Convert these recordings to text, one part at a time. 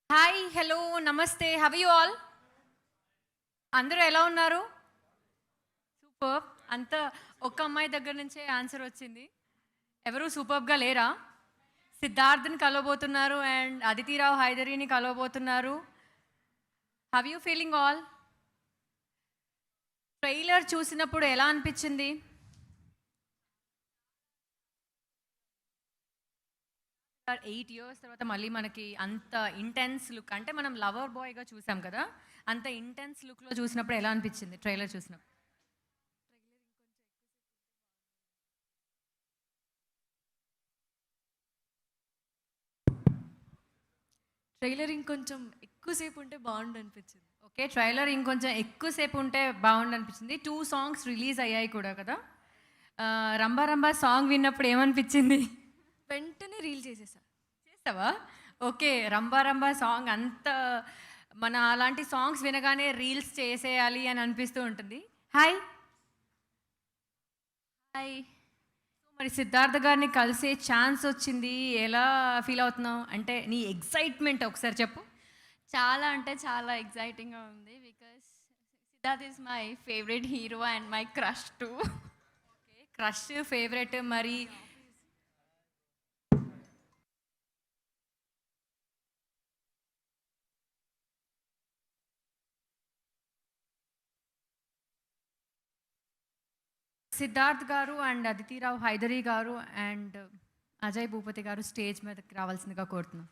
Hi hello నమస్తే have you all అందరూ ఎలా ఉన్నారు? సూపర్. అంత ఒక్క అమ్మాయి దగ్గర నుంచే ఆన్సర్ వచ్చింది. ఎవరు సూపర్గా లేరా? సిద్ధార్థ్ని కలవబోతున్నారు అండ్ అదితిరావు హైదరీని కలవబోతున్నారు. How you feeling all? Trailer చూసినప్పుడు ఎలా అనిపించింది? సార్ 8 ఇయర్స్ తర్వాత మళ్ళీ మనకి అంత ఇంటెన్స్ లుక్, అంటే మనం లవర్ బాయ్గా చూసాం కదా, అంత ఇంటెన్స్ లుక్లో చూసినప్పుడు ఎలా అనిపించింది ట్రైలర్ చూసినప్పుడు? ట్రైలర్ ఇంకొంచెం ఎక్కువసేపు ఉంటే బాగుండు అనిపించింది. ఓకే, ట్రైలర్ ఇంకొంచెం ఎక్కువసేపు ఉంటే బాగుండు అనిపించింది. 2 సాంగ్స్ రిలీజ్ అయ్యాయి కూడా కదా. రంబా రంబా సాంగ్ విన్నప్పుడు ఏమనిపించింది? వెంటనే రీల్ చేసేసా. చేస్తావా? ఓకే, రంబా రంబా సాంగ్ అంత మన అలాంటి సాంగ్స్ వినగానే రీల్స్ చేసేయాలి అని అనిపిస్తూ ఉంటుంది. Hi hi. మరి సిద్ధార్థ గారిని కలిసే ఛాన్స్ వచ్చింది, ఎలా ఫీల్ అవుతున్నావు? అంటే నీ ఎక్సైట్మెంట్ ఒకసారి చెప్పు. చాలా అంటే చాలా ఎగ్జైటింగ్గా ఉంది because Siddharth is my favourite hero and my crush to. Crush favourite మరి. సిద్ధార్థ్ గారు అండ్ అదితిరావు హైదరీ గారు అండ్ అజయ్ భూపతి గారు స్టేజ్ మీదకి రావాల్సిందిగా కోరుతున్నాం.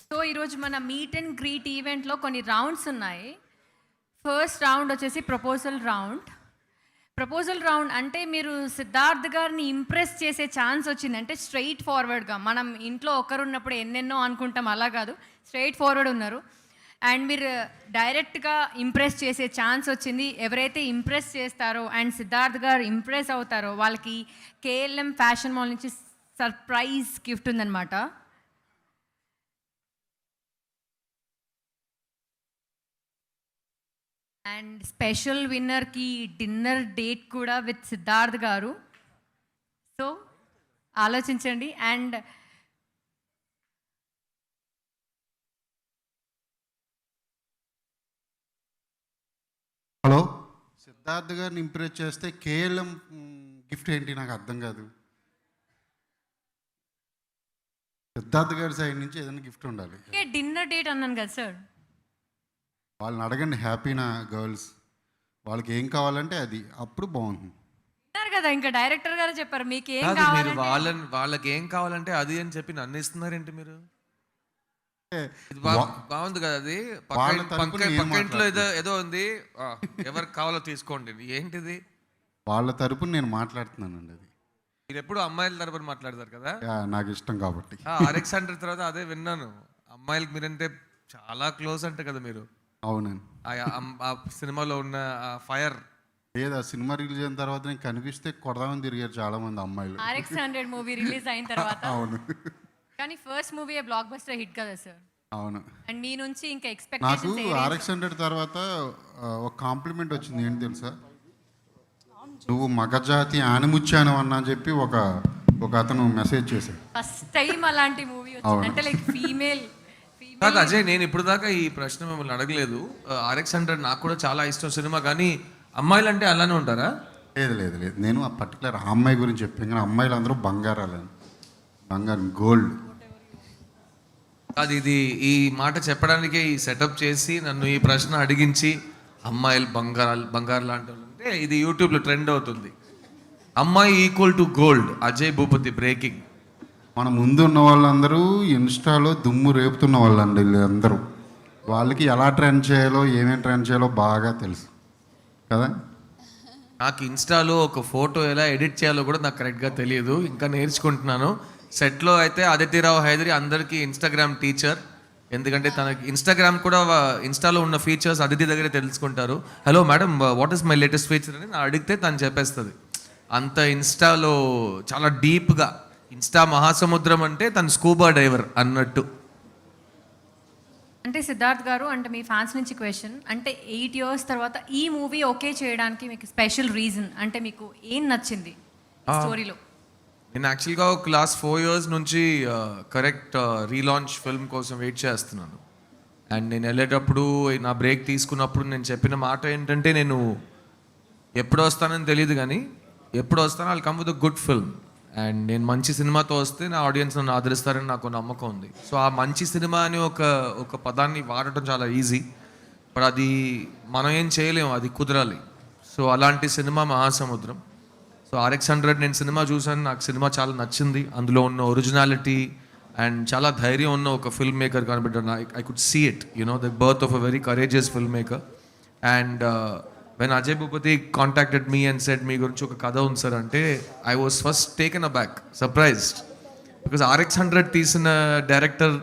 సో ఈరోజు మన మీట్ అండ్ గ్రీట్ ఈవెంట్లో కొన్ని రౌండ్స్ ఉన్నాయి. ఫస్ట్ రౌండ్ వచ్చేసి ప్రపోజల్ రౌండ్ అంటే మీరు సిద్ధార్థ్ గారిని ఇంప్రెస్ చేసే ఛాన్స్ వచ్చింది అంటే స్ట్రైట్ ఫార్వర్డ్గా, మనం ఇంట్లో ఒకరున్నప్పుడు ఎన్నెన్నో అనుకుంటాం, అలా కాదు, స్ట్రైట్ ఫార్వర్డ్ ఉన్నారు అండ్ మీరు డైరెక్ట్గా ఇంప్రెస్ చేసే ఛాన్స్ వచ్చింది. ఎవరైతే ఇంప్రెస్ చేస్తారో అండ్ సిద్ధార్థ్ గారు ఇంప్రెస్ అవుతారో వాళ్ళకి కేఎల్ఎం ఫ్యాషన్ మాల్ నుంచి సర్ప్రైజ్ గిఫ్ట్ ఉందన్నమాట. అండ్ స్పెషల్ విన్నర్కి డిన్నర్ డేట్ కూడా విత్ సిద్ధార్థ్ గారు. సో ఆలోచించండి. అండ్ హలో, సిద్ధార్థ్ గారిని ఇంప్రెస్ చేస్తే కేఎల్ఎం గిఫ్ట్ ఏంటి నాకు అర్థం కాదు. సిద్ధార్థ్ గారి సైడ్ నుంచి ఏదైనా గిఫ్ట్ ఉండాలి. డిన్నర్ డేట్ అన్నాను కదా సార్. వాళ్ళని అడగండి, హ్యాపీనా గర్ల్స్, వాళ్ళకి ఏం కావాలంటే అది, అప్పుడు బాగుంటుంది కదా. ఇంకా డైరెక్టర్ గారు చెప్పారు మీకు ఏం మీరు కావాలి, వాళ్ళకి ఏం కావాలంటే అది అని చెప్పి నన్ను ఇస్తున్నారేంటి మీరు? బాగుంది కదా అది. పక్క ఇంట్లో ఏదో ఉంది, ఎవరికి కావాలో తీసుకోండి. ఏంటిది? వాళ్ళ తరపున నేను మాట్లాడుతున్నానండి. అది మీరు ఎప్పుడు అమ్మాయిల తరపున మాట్లాడతారు కదా, నాకు ఇష్టం కాబట్టి. అలెగ్జాండర్ తర్వాత అదే విన్నాను, అమ్మాయిలకి మీరంటే చాలా క్లోజ్ అంట కదా మీరు. అవునండి. ఆ సినిమాలో ఉన్న ఫైర్ లేదు, ఆ సినిమా రిలీజ్ అయిన తర్వాత నేను కనిపిస్తే కొడదామని తిరిగారు చాలా మంది అమ్మాయిలు. RX100 మూవీ రిలీజ్ అయిన తర్వాత. అవును, కానీ first movie block buster hit కదా సార్. అవును. అండ్ మీ నుంచి ఇంకా నాకు ఎక్స్పెక్టేషన్స్ RX100 తర్వాత ఒక కాంప్లిమెంట్ వచ్చింది. ఏంటి తెలుసా? నువ్వు మగజాతి ఆనిముచ్చాను అన్నా అని చెప్పి ఒక అతను మెసేజ్ చేశాడు. ఫస్ట్ టైం అలాంటి మూవీ వచ్చింది అంటే లైక్ ఫీమేల్. కాదు అజయ్, నేను ఇప్పుడు దాకా ఈ ప్రశ్న మిమ్మల్ని అడగలేదు. RX100 నాకు కూడా చాలా ఇష్టం సినిమా, కానీ అమ్మాయిలు అంటే అలానే ఉంటారా? లేదు లేదు లేదు, నేను ఆ పర్టికులర్ అమ్మాయి గురించి చెప్పాను, కానీ అమ్మాయిలు అందరూ బంగారాలని, బంగారం, గోల్డ్. అది ఇది ఈ మాట చెప్పడానికే ఈ సెటప్ చేసి నన్ను ఈ ప్రశ్న అడిగించి అమ్మాయిలు బంగారు లాంటి వాళ్ళు అంటే ఇది యూట్యూబ్లో ట్రెండ్ అవుతుంది. అమ్మాయి equal to gold, Ajay Bhupathi breaking. మన ముందు ఉన్న వాళ్ళందరూ ఇన్స్టాలో దుమ్ము రేపుతున్న వాళ్ళండి వీళ్ళందరూ. వాళ్ళకి ఎలా ట్రెండ్ చేయాలో, ఏమేమి ట్రెండ్ చేయాలో బాగా తెలుసు కదా. నాకు ఇన్స్టాలో ఒక ఫోటో ఎలా ఎడిట్ చేయాలో కూడా నాకు కరెక్ట్గా తెలియదు, ఇంకా నేర్చుకుంటున్నాను. సెట్లో అయితే అదితిరావు హైదరీ అందరికీ ఇన్స్టాగ్రామ్ టీచర్, ఎందుకంటే తనకి ఇన్స్టాగ్రామ్ కూడా ఇన్స్టాలో ఉన్న ఫీచర్స్ అదితి దగ్గరే తెలుసుకుంటారు. Hello madam, what is my latest feature అని నా అడిగితే తను చెప్పేస్తుంది. అంత ఇన్స్టాలో చాలా డీప్గా, ఇన్స్టా మహాసముద్రం అంటే తను స్కూబా డైవర్ అన్నట్టు. అంటే సిద్ధార్థ్ గారు, అంటే మీ ఫ్యాన్స్ నుంచి క్వశ్చన్, అంటే 8 years తర్వాత ఈ మూవీ ఓకే చేయడానికి మీకు స్పెషల్ రీజన్ అంటే మీకు ఏం నచ్చింది స్టోరీలో? నేను యాక్చువల్గా ఒక లాస్ట్ 4 years నుంచి కరెక్ట్ రీలాంచ్ ఫిల్మ్ కోసం వెయిట్ చేస్తున్నాను. అండ్ నేను వెళ్ళేటప్పుడు నా బ్రేక్ తీసుకున్నప్పుడు నేను చెప్పిన మాట ఏంటంటే, నేను ఎప్పుడు వస్తానని తెలియదు కానీ ఎప్పుడు వస్తానో I'll come with a good film. And నేను మంచి సినిమాతో వస్తే నా ఆడియన్స్ నన్ను ఆదరిస్తారని నాకు నమ్మకం ఉంది. సో ఆ మంచి సినిమా అని ఒక పదాన్ని వాడటం చాలా ఈజీ, బట్ అది మనం ఏం చేయలేము, అది కుదరాలి. సో అలాంటి సినిమా మహాసముద్రం. సో RX100 నేను సినిమా చూసాను, నాకు సినిమా చాలా నచ్చింది. అందులో ఉన్న ఒరిజినాలిటీ అండ్ చాలా ధైర్యం ఉన్న ఒక ఫిల్మ్ మేకర్ కనిపెట్టాను. I could see it, the birth of a very courageous film maker. And when Ajay Bhupathi contacted me and said మీ గురించి ఒక కథ ఉంది సార్ అంటే, I was first taken aback, surprised. Because RX100 తీసిన డైరెక్టర్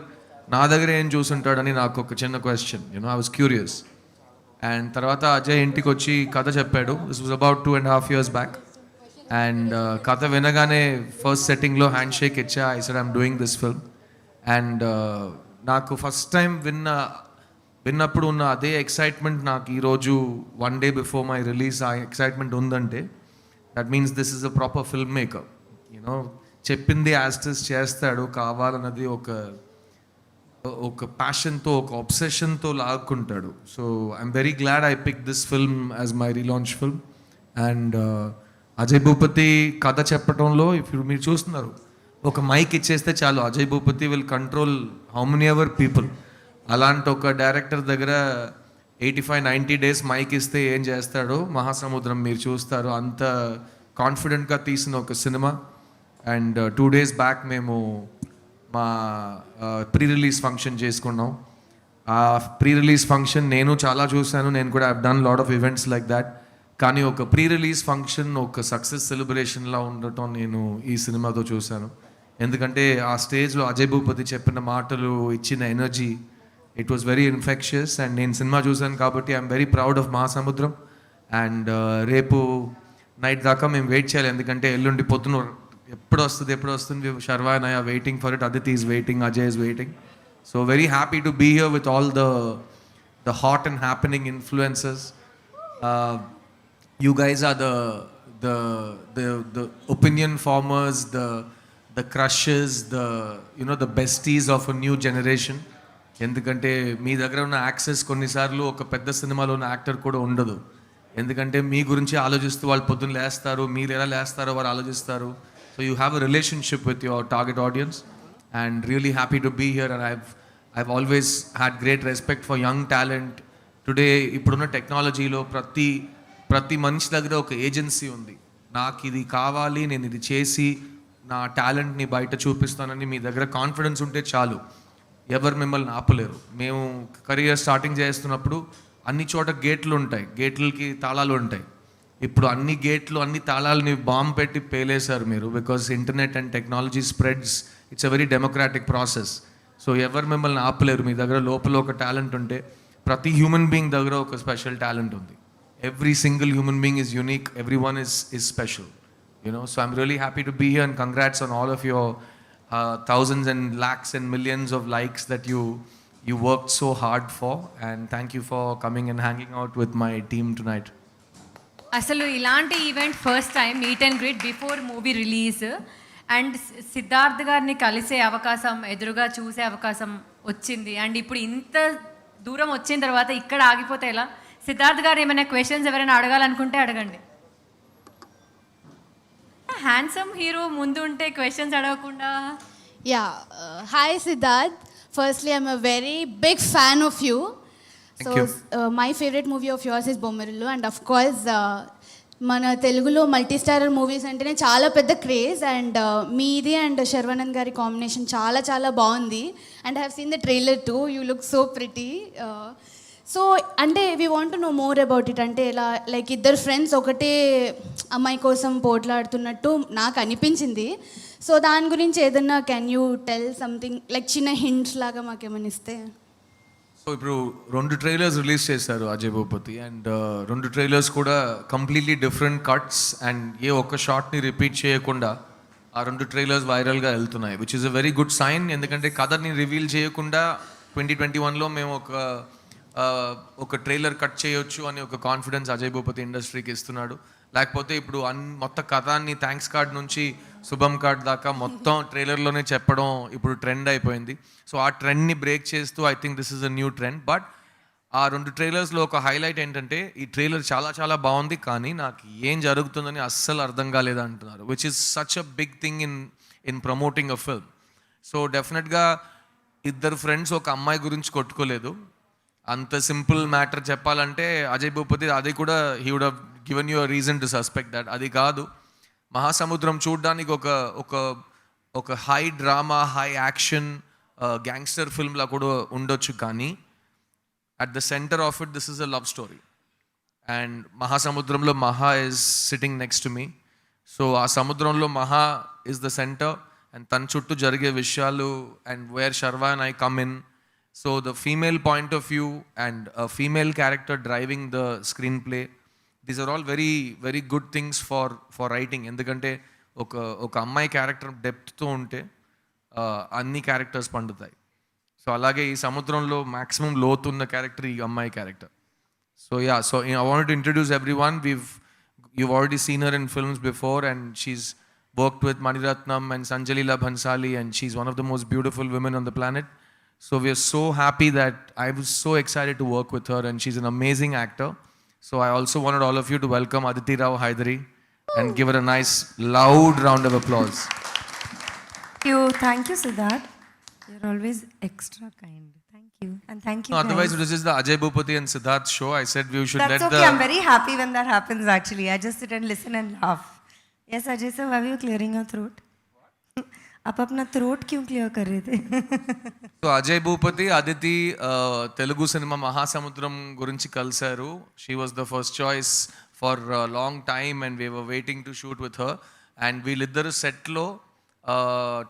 నా దగ్గర ఏం చూసుంటాడని నాకు ఒక చిన్న question, I was curious. And తర్వాత అజయ్ ఇంటికి వచ్చి కథ చెప్పాడు. This was about 2.5 years back. And కథ వినగానే ఫస్ట్ సెట్టింగ్లో హ్యాండ్ షేక్ ఇచ్చా. I said I'm doing this film. And నాకు ఫస్ట్ టైం విన్నప్పుడు ఉన్న అదే ఎక్సైట్మెంట్ నాకు ఈరోజు 1 day బిఫోర్ మై రిలీజ్ ఆ ఎక్సైట్మెంట్ ఉందంటే, that means this is a proper film maker. చెప్పింది యాస్టిస్ చేస్తాడు, కావాలన్నది ఒక ప్యాషన్తో, ఒక ఒబ్సెషన్తో లాక్కుంటాడు. So I'm very glad I pick this film as my relaunch film. And Ajay Bhupathi కథ చెప్పడంలో ఇప్పుడు మీరు చూస్తున్నారు, ఒక మైక్ ఇచ్చేస్తే చాలు, Ajay Bhupathi will control how many ever people. అలాంటి ఒక డైరెక్టర్ దగ్గర 85-90 days మైక్ ఇస్తే ఏం చేస్తాడో మహాసముద్రం మీరు చూస్తారు. అంత కాన్ఫిడెంట్గా తీసిన ఒక సినిమా. అండ్ 2 days బ్యాక్ మేము మా ప్రీ రిలీజ్ ఫంక్షన్ చేసుకున్నాం. ఆ ప్రీ రిలీజ్ ఫంక్షన్ నేను చాలా చూశాను, నేను కూడా I've done lot of events like that. కానీ ఒక ప్రీ రిలీజ్ ఫంక్షన్ ఒక సక్సెస్ సెలబ్రేషన్లా ఉండటం నేను ఈ సినిమాతో చూశాను. ఎందుకంటే ఆ స్టేజ్లో అజయ్ భూపతి చెప్పిన మాటలు, ఇచ్చిన energy, it was very infectious. And నేను సినిమా చూశాను కాబట్టి I'm very proud of Mahasamudram. And రేపు నైట్ దాకా మేము వెయిట్ చేయాలి, ఎందుకంటే ఎల్లుండి పొద్దున ఎప్పుడు వస్తుంది Sharwa and I are waiting for it. Aditi is waiting, Ajay is waiting. So very happy to be here with all the hot and happening influences. You guys are the opinion formers, the crushes, the besties of a new generation. ఎందుకంటే మీ దగ్గర ఉన్న access కొన్నిసార్లు ఒక పెద్ద సినిమాలో ఉన్న actor కూడా ఉండదు. ఎందుకంటే మీ గురించి ఆలోచిస్తూ వాళ్ళు పొద్దున్న లేస్తారు, మీరు ఎలా లేస్తారో వారు ఆలోచిస్తారు. So you have a relationship with your target audience. And really happy to be here. And I've always had great respect for young talent. Today ఇప్పుడున్న టెక్నాలజీలో ప్రతి మనిషి దగ్గర ఒక ఏజెన్సీ ఉంది. నాకు ఇది కావాలి, నేను ఇది చేసి నా టాలెంట్ని బయట చూపిస్తానని మీ దగ్గర కాన్ఫిడెన్స్ ఉంటే చాలు, ఎవరు మిమ్మల్ని ఆపలేరు. మేము కెరియర్ స్టార్టింగ్ చేస్తున్నప్పుడు అన్ని చోట గేట్లు ఉంటాయి, గేట్లకి తాళాలు ఉంటాయి. ఇప్పుడు అన్ని గేట్లు, అన్ని తాళాలని బాంబు పెట్టి పేలేశారు మీరు. Because internet and technology spreads, it's a very democratic process. So ఎవరు మిమ్మల్ని ఆపలేరు. మీ దగ్గర లోపల ఒక టాలెంట్ ఉంటే, ప్రతి హ్యూమన్ బీయింగ్ దగ్గర ఒక స్పెషల్ టాలెంట్ ఉంది. Every single human being is unique. Everyone is special, So I'm really happy to be here, and congrats on all of your thousands and lakhs and millions of likes that you worked so hard for. And thank you for coming and hanging out with my team tonight. అసలు ఇలాంటి event first time, meet and greet before movie release. And Siddharth గారిని కలిసే అవకాశం, ఎదురుగా చూసే అవకాశం వచ్చింది. And ఇప్పుడు ఇంత దూరం వచ్చిన తర్వాత ఇక్కడ ఆగిపోతే ఎలా? సిద్ధార్థ్ గారు ఏమైనా క్వశ్చన్స్ ఎవరైనా అడగాలనుకుంటే అడగండి. హ్యాండ్సమ్ హీరో ముందు ఉంటే క్వశ్చన్స్ అడగకుండా. Yeah. Hi, Siddharth. Firstly, I'm a very big fan of you. Thank you. My favorite movie of yours is Bommarillu. And of course, మన తెలుగులో మల్టీ స్టారర్ మూవీస్ అంటేనే చాలా పెద్ద క్రేజ్. అండ్ మీది and Sharwanand గారి కాంబినేషన్ చాలా చాలా బాగుంది. And I have seen the trailer too. You look so pretty. So అంటే we want to know more about it. అంటే ఎలా, లైక్ ఇద్దరు ఫ్రెండ్స్ ఒకటే అమ్మాయి కోసం పోట్లాడుతున్నట్టు నాకు అనిపించింది. సో దాని గురించి ఏదన్నా can you tell something, like చిన్న హింట్స్ లాగా మాకేమైనా ఇస్తే. సో ఇప్పుడు 2 trailers రిలీజ్ చేశారు అజయ్ భూపతి. అండ్ 2 trailers కూడా కంప్లీట్లీ డిఫరెంట్ కట్స్. అండ్ ఏ ఒక్క షాట్ని రిపీట్ చేయకుండా ఆ 2 trailers వైరల్గా వెళ్తున్నాయి, which is a very good sign. ఎందుకంటే కథని రివీల్ చేయకుండా 2021లో మేము ఒక ట్రైలర్ కట్ చేయొచ్చు అని ఒక కాన్ఫిడెన్స్ అజయ్ భూపతి ఇండస్ట్రీకి ఇస్తున్నాడు. లేకపోతే ఇప్పుడు మొత్తం కథాన్ని థ్యాంక్స్ కార్డ్ నుంచి శుభం కార్డ్ దాకా మొత్తం ట్రైలర్లోనే చెప్పడం ఇప్పుడు ట్రెండ్ అయిపోయింది. సో ఆ ట్రెండ్ని బ్రేక్ చేస్తూ I think this is a new trend. But ఆ 2 ట్రైలర్స్లో ఒక హైలైట్ ఏంటంటే ఈ ట్రైలర్ చాలా చాలా బాగుంది, కానీ నాకు ఏం జరుగుతుందని అస్సలు అర్థం కాలేదు అంటున్నారు, which is such a big thing in promoting a film. So డెఫినెట్గా ఇద్దరు ఫ్రెండ్స్ ఒక అమ్మాయి గురించి కొట్టుకోలేదు. అంత సింపుల్ మ్యాటర్ చెప్పాలంటే అజయ్ భూపతి అది కూడా he would have given you a reason to suspect that. అది కాదు, మహాసముద్రం చూడడానికి ఒక high drama, high action gangster ఫిల్మ్లా కూడా ఉండొచ్చు, కానీ at the center of it, this is a love story. And Mahasamudramlo Maha is sitting next to me. So aa samudramlo Maha is the center and tan chuttu jarige vishyalu and where Sharva and I come in. So the female point of view and a female character driving the screenplay, these are all very very good things for writing. Endukante oka అమ్మాయి character డెప్త్తో ఉంటే అన్ని characters పండుతాయి. So అలాగే ఈ సముద్రంలో maximum లోతున్న character ఈ అమ్మాయి character. So yeah, so I want to introduce everyone. you've already seen her in films before and she's worked with Maniratnam and Sanjalila Bhansali and she's one of the most beautiful women on the planet. So we are so happy that I was so excited to work with her and she's an amazing actor. So I also wanted all of you to welcome Aditi Rao Hydari and give her a nice loud round of applause. Thank you, Siddharth. You're always extra kind. Thank you. And thank you. No, otherwise guys. this is the Ajay Bhupati and Siddharth show. I said we should That's let okay. the... I'm very happy when that happens actually. I just sit and listen and laugh. Yes, Ajay sir, why were you clearing your throat? आप अपना throat क्यों clear कर रहे थे? So Ajay Bhupathi, Aditi Telugu cinema మహాసముద్రం గురించి కలిశారు. She was the first choice for long time and we were waiting to shoot with her. And వీళ్ళిద్దరు సెట్లో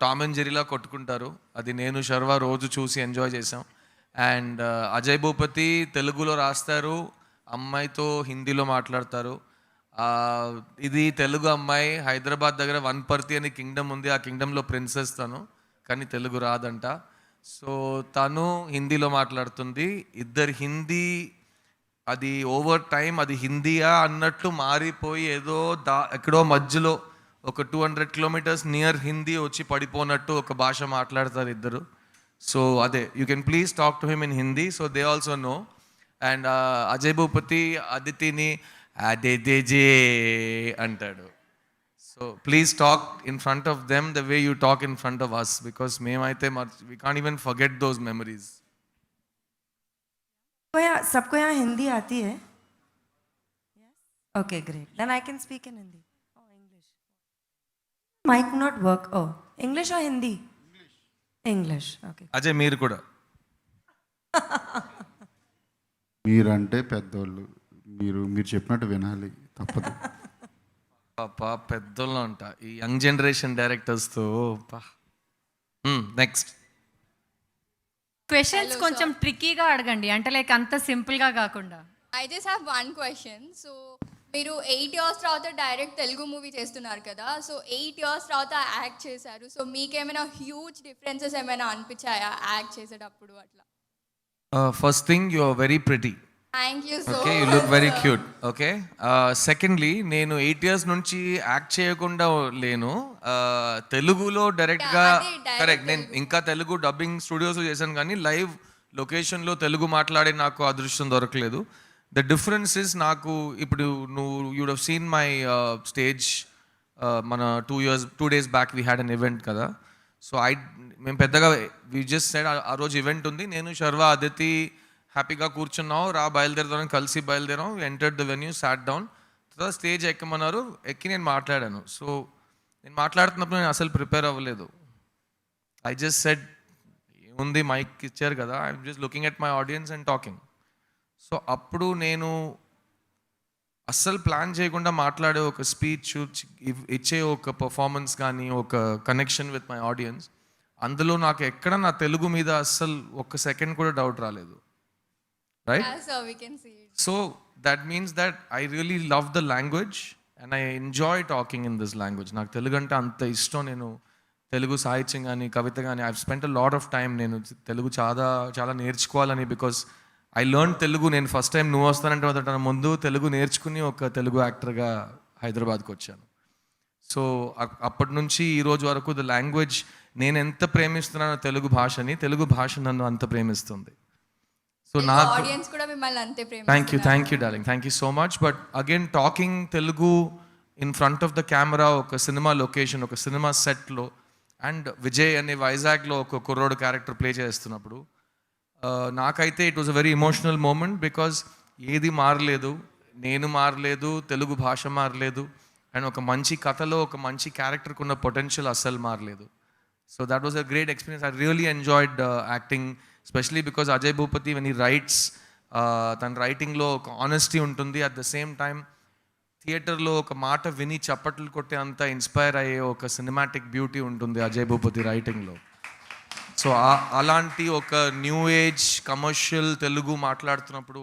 టామ్ అండ్ జెరీలా కొట్టుకుంటారు. అది నేను శర్వ రోజు చూసి ఎంజాయ్ చేసాం. అండ్ అజయ్ భూపతి తెలుగులో రాస్తారు, అమ్మాయితో హిందీలో మాట్లాడతారు. ఇది తెలుగు అమ్మాయి, హైదరాబాద్ దగ్గర వన్పర్తి అని కింగ్డమ్ ఉంది, ఆ కింగ్డమ్లో ప్రిన్సెస్ తను, కానీ తెలుగు రాదంట. సో తను హిందీలో మాట్లాడుతుంది. ఇద్దరు హిందీ అది ఓవర్ టైం అది హిందీయా అన్నట్లు మారిపోయి ఏదో ఎక్కడో మధ్యలో ఒక 200 కిలోమీటర్స్ నియర్ హిందీ వచ్చి పడిపోనట్టు ఒక భాష మాట్లాడతారు ఇద్దరు. సో అదే, you can please talk to him in Hindi so they also know. And Ajay Bhupathi అదితిని అదేజే అంటాడు. So please talk in front of them the way you talk in front of us, because మేమైతే we can't even forget those memories. सबको यहाँ हिंदी आती है? Okay, great. Then I can speak in Hindi. Oh, English. Mic not work. Oh, English or Hindi? English. Okay. Ajay మీరు కూడా. మీరంటే పెద్దోళ్ళు, మీరు చెప్పినట్టు వినాలి, తప్పదు. పాపా పెద్దోళ్ళు అంట ఈ యంగ్ జనరేషన్ డైరెక్టర్స్తో. నెక్స్ట్ క్వశ్చన్స్ కొంచెం ట్రిక్కీగా అడగండి, అంటే లైక్ అంత సింపుల్గా కాకుండా. I just have one question. So, మీరు 8 years తర్వాత డైరెక్ట్ తెలుగు మూవీ చేస్తున్నారు కదా, సో 8 years తర్వాత యాక్ట్ చేశారు. సో మీకేమైనా హ్యూజ్ డిఫరెన్సెస్ ఏమైనా అనిపించాయా యాక్ట్ చేసేటప్పుడు అట్లా? First thing you are very pretty. Thank you so okay, you look very cute. Okay, secondly నేను 8 years నుంచి యాక్ట్ చేయకుండా లేను. తెలుగులో డైరెక్ట్గా కరెక్ట్, నేను ఇంకా తెలుగు డబ్బింగ్ స్టూడియోస్లో చేశాను, కానీ లైవ్ లొకేషన్లో తెలుగు మాట్లాడే నాకు అదృష్టం దొరకలేదు. ద డిఫరెన్స్ ఇస్, నాకు ఇప్పుడు would have seen my stage మన 2 days back we had an event కదా. సో మేము పెద్దగా వి జస్ట్ సెడ్ ఆ రోజు ఈవెంట్ ఉంది, నేను శర్వ అదితి హ్యాపీగా కూర్చున్నాం, బయలుదేరుదాం, కలిసి బయలుదేరాం. Entered the venue, sat down. తర్వాత స్టేజ్ ఎక్కమన్నారు, ఎక్కి నేను మాట్లాడాను. సో నేను మాట్లాడుతున్నప్పుడు నేను అసలు ప్రిపేర్ అవ్వలేదు. ఐ జస్ట్ సెడ్ ఏముంది, మైక్ ఇచ్చారు కదా, I'm just looking at my audience and talking. So అప్పుడు నేను అస్సలు ప్లాన్ చేయకుండా మాట్లాడే ఒక స్పీచ్, ఇచ్చే ఒక పర్ఫార్మెన్స్ కానీ ఒక కనెక్షన్ విత్ మై ఆడియన్స్, అందులో నాకు ఎక్కడ నా తెలుగు మీద అస్సలు ఒక్క సెకండ్ కూడా డౌట్ రాలేదు. Right? Yeah, sir, we can see it. So that means that I really love the language and I enjoy talking in this language. నాకు తెలుగు అంటే అంత ఇష్టం, నేను తెలుగు సాహిత్యం కానీ కవిత కానీ I spent a lot of time. నేను తెలుగు చాలా చాలా నేర్చుకోవాలని, బికాస్ ఐ లెర్న్ తెలుగు. నేను ఫస్ట్ టైం నువ్వు వస్తానంటే మొదట ముందు తెలుగు నేర్చుకుని ఒక తెలుగు యాక్టర్గా హైదరాబాద్కి వచ్చాను. సో అప్పటి నుంచి ఈ రోజు వరకు ద లాంగ్వేజ్, నేను ఎంత ప్రేమిస్తున్నానో తెలుగు భాషని, తెలుగు భాష నన్ను అంత ప్రేమిస్తుంది. సో నాకు ఆడియన్స్ కూడా మిమ్మల్ని అంతే thank you darling, thank you so much. But again talking Telugu in front of the camera, ఒక సినిమా లొకేషన్, ఒక సినిమా సెట్లో, అండ్ విజయ్ అనే వైజాగ్లో ఒక కుర్రోడు క్యారెక్టర్ ప్లే చేస్తున్నప్పుడు నాకైతే it was a very emotional moment. Because ఏది మారలేదు, నేను మారలేదు, తెలుగు భాష మారలేదు, అండ్ ఒక మంచి కథలో ఒక మంచి క్యారెక్టర్కి ఉన్న పొటెన్షియల్ అస్సలు మారలేదు. So that was a great experience. I really enjoyed acting, especially because Ajay Bhupathi when ఈ రైట్స్, తన రైటింగ్లో ఒక ఆనెస్టీ ఉంటుంది. అట్ ద సేమ్ టైం థియేటర్లో ఒక మాట విని చప్పట్లు కొట్టే అంత ఇన్స్పైర్ అయ్యే ఒక సినిమాటిక్ బ్యూటీ ఉంటుంది అజయ్ భూపతి రైటింగ్లో. సో అలాంటి ఒక న్యూ ఏజ్ కమర్షియల్ తెలుగు మాట్లాడుతున్నప్పుడు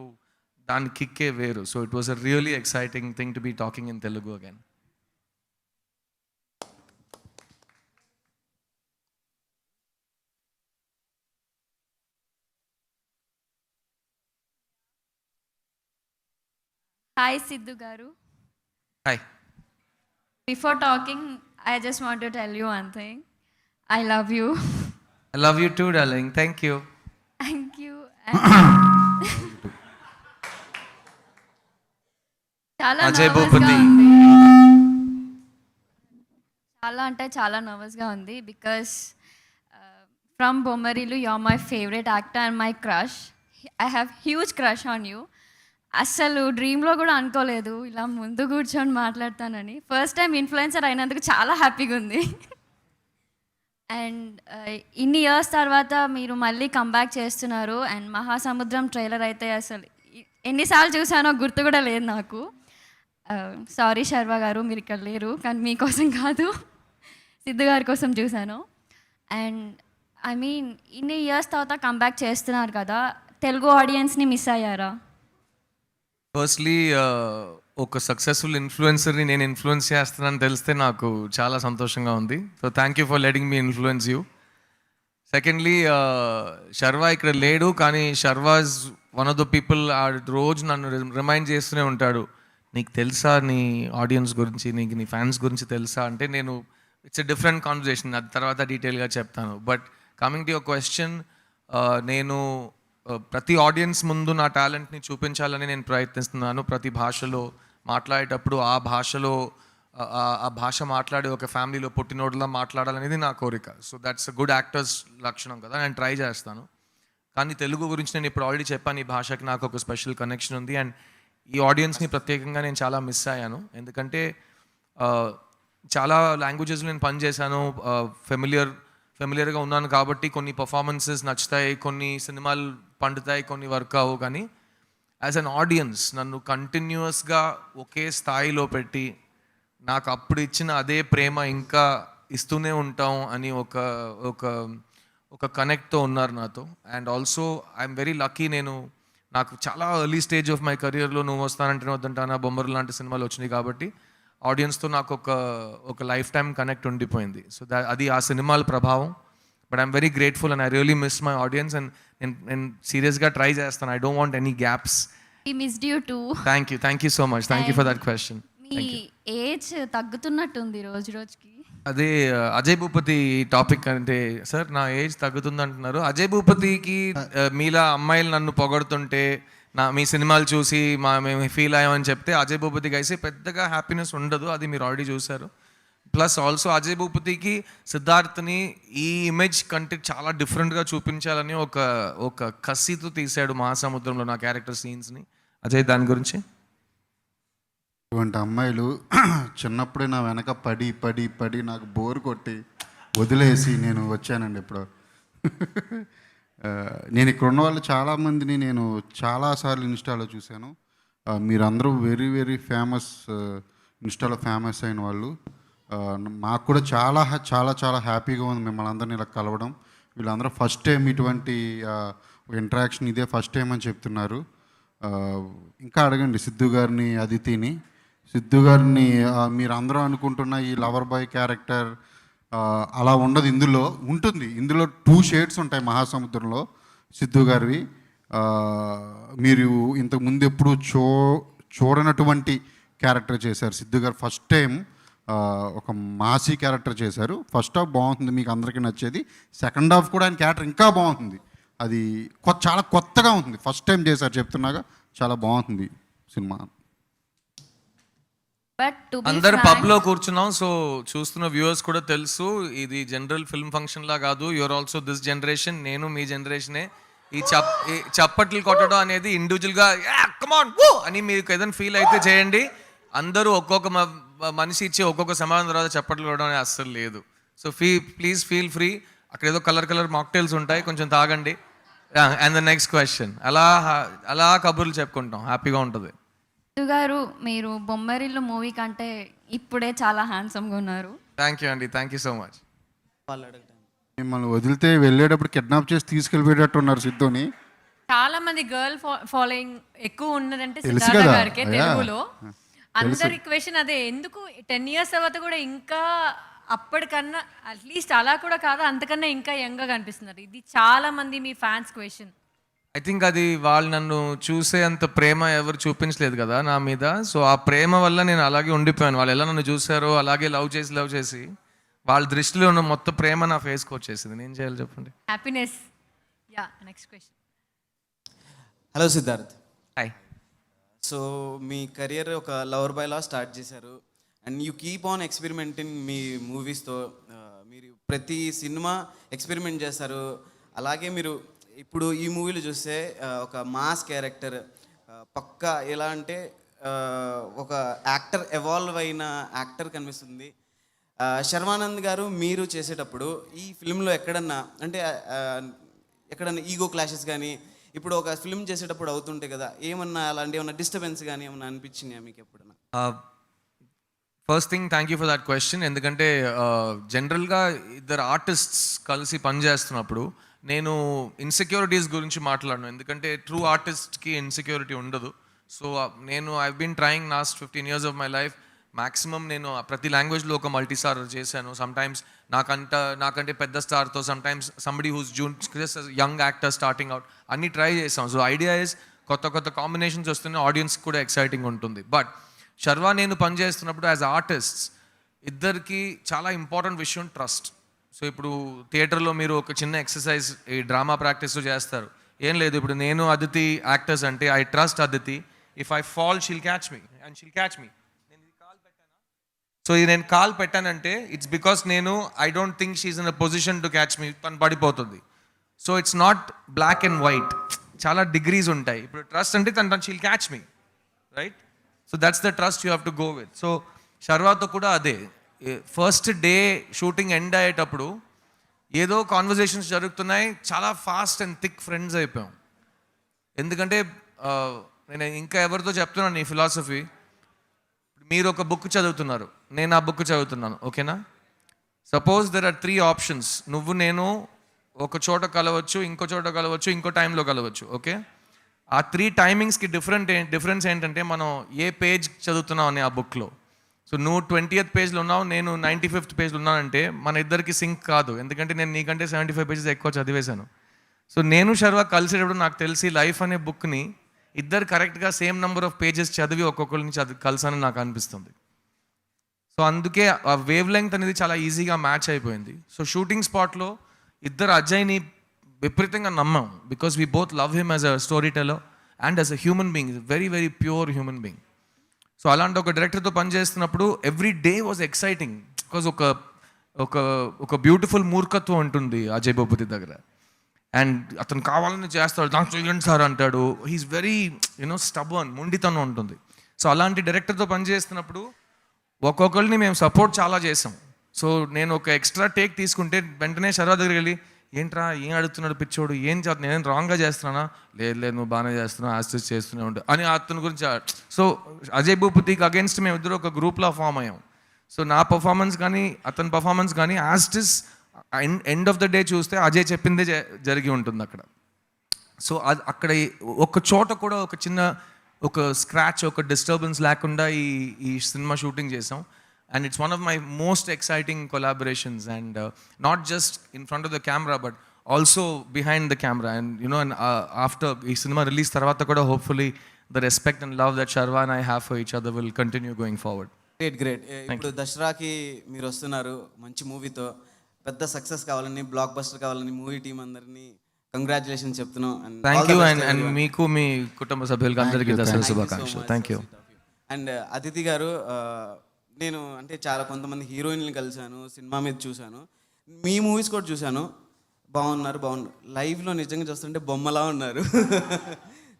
దాని కిక్కే వేరు. So it was a really exciting thing to be talking in Telugu again. Hi Siddhu garu. Hi. Before talking, I just want to tell you one thing. I love you. I love you too, darling. Thank you. Thank you. చాలా Ajay nervous గా భూపతి. ఉంది. చాలా అంటే చాలా నర్వస్గా ఉంది because from Bommarillu you are my favourite actor and my crush. I have huge crush on you. అస్సలు డ్రీమ్లో కూడా అనుకోలేదు ఇలా ముందు కూర్చొని మాట్లాడతానని. ఫస్ట్ టైం ఇన్ఫ్లుయెన్సర్ అయినందుకు చాలా హ్యాపీగా ఉంది. అండ్ ఇన్ని ఇయర్స్ తర్వాత మీరు మళ్ళీ కంబ్యాక్ చేస్తున్నారు. అండ్ మహాసముద్రం ట్రైలర్ అయితే అసలు ఎన్నిసార్లు చూసానో గుర్తు కూడా లేదు నాకు. సారీ శర్వ గారు, మీరు ఇక్కడ లేరు, కానీ మీకోసం కాదు, సిద్ధు గారి కోసం చూశాను. అండ్ ఐ మీన్ ఇన్ని ఇయర్స్ తర్వాత కంబ్యాక్ చేస్తున్నారు కదా, తెలుగు ఆడియన్స్ని మిస్ అయ్యారా? ఫస్ట్లీ ఒక సక్సెస్ఫుల్ ఇన్ఫ్లుయెన్సర్ని నేను ఇన్ఫ్లుయెన్స్ చేస్తున్నానని తెలిస్తే నాకు చాలా సంతోషంగా ఉంది. So thank you for letting me influence you. Secondly Sharwa ఇక్కడ లేడు, కానీ Sharwa is one of the people రోజు నన్ను రిమైండ్ చేస్తూనే ఉంటాడు, నీకు తెలుసా నీ ఆడియన్స్ గురించి, నీకు నీ ఫ్యాన్స్ గురించి తెలుసా అంటే, నేను ఇట్స్ ఎ డిఫరెంట్ కాన్వర్జేషన్, అది తర్వాత డీటెయిల్గా చెప్తాను. But coming to your question, నేను ప్రతి ఆడియన్స్ ముందు నా టాలెంట్ని చూపించాలని నేను ప్రయత్నిస్తున్నాను. ప్రతి భాషలో మాట్లాడేటప్పుడు ఆ భాష మాట్లాడే ఒక ఫ్యామిలీలో పుట్టినోడులా మాట్లాడాలనేది నా కోరిక. So that's a good actors లక్షణం కదా, నేను ట్రై చేస్తాను. కానీ తెలుగు గురించి నేను ఇప్పుడు ఆల్రెడీ చెప్పాను, ఈ భాషకి నాకు ఒక స్పెషల్ కనెక్షన్ ఉంది. అండ్ ఈ ఆడియన్స్ని ప్రత్యేకంగా నేను చాలా మిస్ అయ్యాను. ఎందుకంటే చాలా లాంగ్వేజెస్లో నేను పనిచేశాను, ఫెమిలియర్గా ఉన్నాను కాబట్టి కొన్ని పర్ఫార్మెన్సెస్ నచ్చుతాయి, కొన్ని సినిమాలు పండుతాయి, కొన్ని వర్క్ అవ్వవు. కానీ యాజ్ అన్ ఆడియన్స్ నన్ను కంటిన్యూస్గా ఒకే స్థాయిలో పెట్టి నాకు అప్పుడు ఇచ్చిన అదే ప్రేమ ఇంకా ఇస్తూనే ఉంటాం అని ఒక కనెక్ట్తో ఉన్నారు నాతో. And also I'm very lucky, నాకు చాలా ఎర్లీ స్టేజ్ ఆఫ్ మై కెరియర్లో నువ్వు వస్తానంటే వద్దంటానా, బొమ్మరు లాంటి సినిమాలు వచ్చినాయి కాబట్టి ఆడియన్స్తో నాకు ఒక లైఫ్ టైం కనెక్ట్ ఉండిపోయింది. సో అది ఆ సినిమాల ప్రభావం. But I'm very grateful and I really miss my audience. And నేను సీరియస్గా ట్రై చేస్తాను, I don't want any gaps. We missed you too. Thank you so much, thank you for that question. మీ age తగ్గుతున్నట్టుంది రోజు రోజుకి. అదే Ajay Bhupathi topic అంటే, sir నా ఏజ్ తగ్గుతుంది అంటున్నారు. అజయ్ భూపతికి మీలా అమ్మాయిలు నన్ను పొగడుతుంటే మీ సినిమాలు చూసి మేము ఫీల్ అయ్యామని చెప్తే అజయ్ భూపతికి అయితే పెద్దగా హ్యాపీనెస్ ఉండదు, అది మీరు ఆల్రెడీ చూశారు. ప్లస్ ఆల్సో అజయ్ భూపతికి సిద్ధార్థని ఈ ఇమేజ్ కంటే చాలా డిఫరెంట్గా చూపించాలని ఒక కసితో తీశాడు మహాసముద్రంలో నా క్యారెక్టర్ సీన్స్ని. అజయ్, దాని గురించి? ఇటువంటి అమ్మాయిలు చిన్నప్పుడే నా వెనక పడి పడి పడి నాకు బోర్ కొట్టి వదిలేసి నేను వచ్చానండి. ఇప్పుడు నేను ఇక్కడ ఉన్న వాళ్ళు చాలామందిని నేను చాలాసార్లు ఇన్స్టాలో చూశాను. మీరందరూ వెరీ వెరీ ఫేమస్, ఇన్స్టాలో ఫేమస్ అయిన వాళ్ళు. మాకు కూడా చాలా చాలా చాలా హ్యాపీగా ఉంది మిమ్మల్ని అందరినీ ఇలా కలవడం. వీళ్ళందరూ ఫస్ట్ టైం ఇటువంటి ఇంటరాక్షన్ ఇదే ఫస్ట్ టైం అని చెప్తున్నారు. ఇంకా అడగండి సిద్ధు గారిని, అదితిని. సిద్ధు గారిని మీరు అందరూ అనుకుంటున్న ఈ లవర్ బాయ్ క్యారెక్టర్ అలా ఉండదు ఇందులో. ఉంటుంది, ఇందులో 2 షేడ్స్ ఉంటాయి మహాసముద్రంలో సిద్ధు గారివి. మీరు ఇంతకుముందు ఎప్పుడు చూడనటువంటి క్యారెక్టర్ చేశారు సిద్ధు గారు. ఫస్ట్ టైం ఒక మాసీ క్యారెక్టర్ చేశారు. ఫస్ట్ హాఫ్ బాగుంటుంది, మీకు అందరికీ నచ్చేది. సెకండ్ హాఫ్ కూడా ఆయన క్యారెక్టర్ ఇంకా బాగుంటుంది. అది చాలా కొత్తగా ఉంటుంది. ఫస్ట్ టైం చేశారు చెప్తున్నాగా, చాలా బాగుంది సినిమా. బట్ టు బి అందరు పబ్లో కూర్చున్నాం, సో చూస్తున్న వ్యూవర్స్ కూడా తెలుసు ఇది జనరల్ ఫిల్మ్ ఫంక్షన్ లా కాదు. యువర్ ఆల్సో దిస్ జనరేషన్, నేను మీ జనరేషనే. ఈ చప్పట్లు కొట్టడం అనేది ఇండివిజువల్గా కమాన్ అని మీకు ఏదైనా ఫీల్ అయితే చేయండి. అందరూ ఒక్కొక్క మనిషి ఇచ్చి ఒక్కొక్క సమాధానం తర్వాత చప్పట్లు కొట్టడం అనేది అస్సలు లేదు. So please feel free. అక్కడ ఏదో కలర్ మాక్టైల్స్ ఉంటాయి, కొంచెం తాగండి. And the next question. అలా కబుర్లు చెప్పుకుంటాం, హ్యాపీగా ఉంటుంది. సిద్ధు గారు, మీరు బొమ్మరిల్లు మూవీ కంటే ఇప్పుడే చాలా హ్యాండ్సమ్గా ఉన్నారు. థ్యాంక్ యూ అండి, థ్యాంక్ యూ సో మచ్. మిమ్మల్ని వదిలితే వెళ్ళేటప్పుడు కిడ్నాప్ చేసి తీసుకెళ్ళిపోయేటట్టు ఉన్నారు సిద్ధుని. చాలా మంది గర్ల్ ఫాలోయింగ్ ఎక్కువ ఉన్నదంటే తెలుసు సిద్ధార్థ కదా. గారికి తెలుగులో. అందరి క్వశ్చన్ అదే, ఎందుకు 10 years తర్వాత కూడా ఇంకా అప్పటికన్నా అట్లీస్ట్ అలా కూడా కాదు, అంతకన్నా ఇంకా యంగ్గా కనిపిస్తున్నారు. ఇది చాలా మంది మీ ఫ్యాన్స్ క్వశ్చన్. ఐ థింక్ అది వాళ్ళు నన్ను చూసే అంత ప్రేమ ఎవరు చూపించలేదు కదా నా మీద. సో ఆ ప్రేమ వల్ల నేను అలాగే ఉండిపోయాను. వాళ్ళు ఎలా నన్ను చూసారో అలాగే లవ్ చేసి వాళ్ళ దృష్టిలో ఉన్న మొత్తం ప్రేమ నా ఫేస్కి వచ్చేసింది. నేను చేయాలి చెప్పండి. Happiness. Yeah, next question. Hello Siddharth. Hi. So మీ కెరియర్ ఒక లవర్ బాయ్లా స్టార్ట్ చేశారు and you keep on experimenting మీ మూవీస్తో. మీరు ప్రతి సినిమా ఎక్స్పెరిమెంట్ చేస్తారు. అలాగే మీరు ఇప్పుడు ఈ మూవీలో చూస్తే ఒక మాస్ క్యారెక్టర్ పక్కా ఎలా అంటే ఒక యాక్టర్ ఎవాల్వ్ అయిన యాక్టర్ కనిపిస్తుంది. శర్వానంద్ గారు మీరు చేసేటప్పుడు ఈ ఫిల్మ్లో ఎక్కడన్నా ఈగో క్లాషెస్ కానీ ఇప్పుడు ఒక ఫిల్మ్ చేసేటప్పుడు అవుతుంటాయి కదా, ఏమన్నా అలాంటి ఏమన్నా డిస్టర్బెన్స్ కానీ ఏమన్నా అనిపించినాయా మీకు ఎప్పుడన్నా? First thing, thank you for that question. ఎందుకంటే జనరల్గా ఇద్దరు ఆర్టిస్ట్స్ కలిసి పనిచేస్తున్నప్పుడు నేను ఇన్సెక్యూరిటీస్ గురించి మాట్లాడను. ఎందుకంటే ట్రూ ఆర్టిస్ట్కి ఇన్సెక్యూరిటీ ఉండదు. సో నేను I been trying last 15 years of my life. Maximum నేను ప్రతి లాంగ్వేజ్లో ఒక మల్టీ స్టార్ చేశాను. సమ్టైమ్స్ నాకంటే పెద్ద స్టార్తో, sometimes somebody who's young actor starting out, అన్నీ ట్రై చేసాం. సో ఐడియా ఇస్ కొత్త కాంబినేషన్స్ వస్తూనే ఆడియన్స్ కూడా ఎక్సైటింగ్ ఉంటుంది. బట్ శర్వా నేను పనిచేస్తున్నప్పుడు యాజ్ ఆర్టిస్ట్స్ ఇద్దరికి చాలా ఇంపార్టెంట్ విషయం ట్రస్ట్. సో ఇప్పుడు థియేటర్లో మీరు ఒక చిన్న ఎక్సర్సైజ్ ఈ డ్రామా ప్రాక్టీస్ చేస్తారు. ఏం లేదు, ఇప్పుడు నేను అదితి యాక్టర్స్ అంటే I trust Aditi. If I fall she'll catch me and she'll catch me. So ఇది నేను కాల్ పెట్టానంటే it's because I don't think she's in a position to catch me, తను పడిపోతుంది. So it's not black and white, చాలా degrees ఉంటాయి. ఇప్పుడు trust అంటే తను she'll catch me, right? So that's the trust you have to go with. So శర్వాతో కూడా అదే. ఫస్ట్ డే షూటింగ్ ఎండ్ అయ్యేటప్పుడు ఏదో కాన్వర్జేషన్స్ జరుగుతున్నాయి, చాలా ఫాస్ట్ అండ్ థిక్ ఫ్రెండ్స్ అయిపోయాం. ఎందుకంటే నేను ఇంకా ఎవరితో చెప్తున్నాను ఈ ఫిలాసఫీ. మీరు ఒక బుక్ చదువుతున్నారు, నేను ఆ బుక్ చదువుతున్నాను, ఓకేనా? Suppose there are 3 options. నేను ఒక చోట కలవచ్చు, ఇంకో చోట కలవచ్చు, ఇంకో టైంలో కలవచ్చు, ఓకే? ఆ 3 టైమింగ్స్కి డిఫరెన్స్ ఏంటంటే మనం ఏ పేజ్ చదువుతున్నాం అని ఆ బుక్లో. సో నువ్వు 20th పేజ్లో ఉన్నావు, నేను 95th పేజ్లో ఉన్నానంటే మన ఇద్దరికి సింక్ కాదు. ఎందుకంటే నేను నీకంటే 75 pages ఎక్కువ చదివేశాను. సో నేను శర్వా కలిసేటప్పుడు నాకు తెలిసి లైఫ్ అనే బుక్ని ఇద్దరు కరెక్ట్గా సేమ్ నెంబర్ ఆఫ్ పేజెస్ చదివి ఒక్కొక్కరిని కలిసానని నాకు అనిపిస్తుంది. సో అందుకే ఆ వేవ్ లెంగ్త్ అనేది చాలా ఈజీగా మ్యాచ్ అయిపోయింది. సో షూటింగ్ స్పాట్లో ఇద్దరు అజయ్ని విపరీతంగా నమ్మాం. Because we both love him as a story teller and as a human being, very very pure human being. So అలాంటి ఒక డైరెక్టర్తో పనిచేస్తున్నప్పుడు every day was exciting. Because ఒక బ్యూటిఫుల్ మూర్ఖత్వం ఉంటుంది అజయ్ భూపతి దగ్గర. అండ్ అతను కావాలని చేస్తాడు, నాకు చేయండి సార్ అంటాడు. హీఈస్ వెరీ స్టబర్న్, మొండితనం ఉంటుంది. సో అలాంటి డైరెక్టర్తో పనిచేస్తున్నప్పుడు ఒక్కొక్కరిని మేము సపోర్ట్ చాలా చేసాం. సో నేను ఒక ఎక్స్ట్రా టేక్ తీసుకుంటే వెంటనే శర్వా దగ్గరికి వెళ్ళి, ఏంట్రా ఏం అడుగుతున్నాడు పిచ్చోడు, ఏం చేస్తున్నా, నేను రాంగ్గా చేస్తున్నానా? లేదు నువ్వు బాగానే చేస్తున్నావు, యాసిస్ట్ చేస్తూనే ఉంటావు అని అతని గురించి. సో అజయ్ భూపతికి అగేన్స్ట్ మేము ఇద్దరు ఒక గ్రూప్లో ఫామ్ అయ్యాం. సో నా పర్ఫార్మెన్స్ కానీ అతని పర్ఫార్మెన్స్ కానీ యాస్టిస్ ఎండ్ ఆఫ్ ద డే చూస్తే అజయ్ చెప్పిందే జరిగి ఉంటుంది అక్కడ. సో అక్కడ ఒక చోట కూడా ఒక చిన్న ఒక స్క్రాచ్, ఒక డిస్టర్బెన్స్ లేకుండా ఈ సినిమా షూటింగ్ చేసాం. and it's one of my most exciting collaborations, and not just in front of the camera but also behind the camera. And you know, and after ee cinema release tarvata kuda hopefully the respect and love that Sharva and I have for each other will continue going forward. Great. ఇప్పుడు దసరాకి మీరు వస్తున్నారు మంచి మూవీతో, పెద్ద success కావాలని, block buster కావాలని movie team అందరినీ కంగ్రాచులేషన్ చెప్తున్నాం. Thank you. అండ్ మీకు మీ కుటుంబ సభ్యులకి అందరికీ దసరా శుభాకాంక్షలు. Thank you. అండ్ అదితి గారు, నేను అంటే చాలా కొంతమంది హీరోయిన్లు కలిశాను, సినిమా మీద చూశాను, మీ మూవీస్ కూడా చూశాను. బాగున్నారు. లైవ్లో నిజంగా చూస్తుంటే బొమ్మలా ఉన్నారు.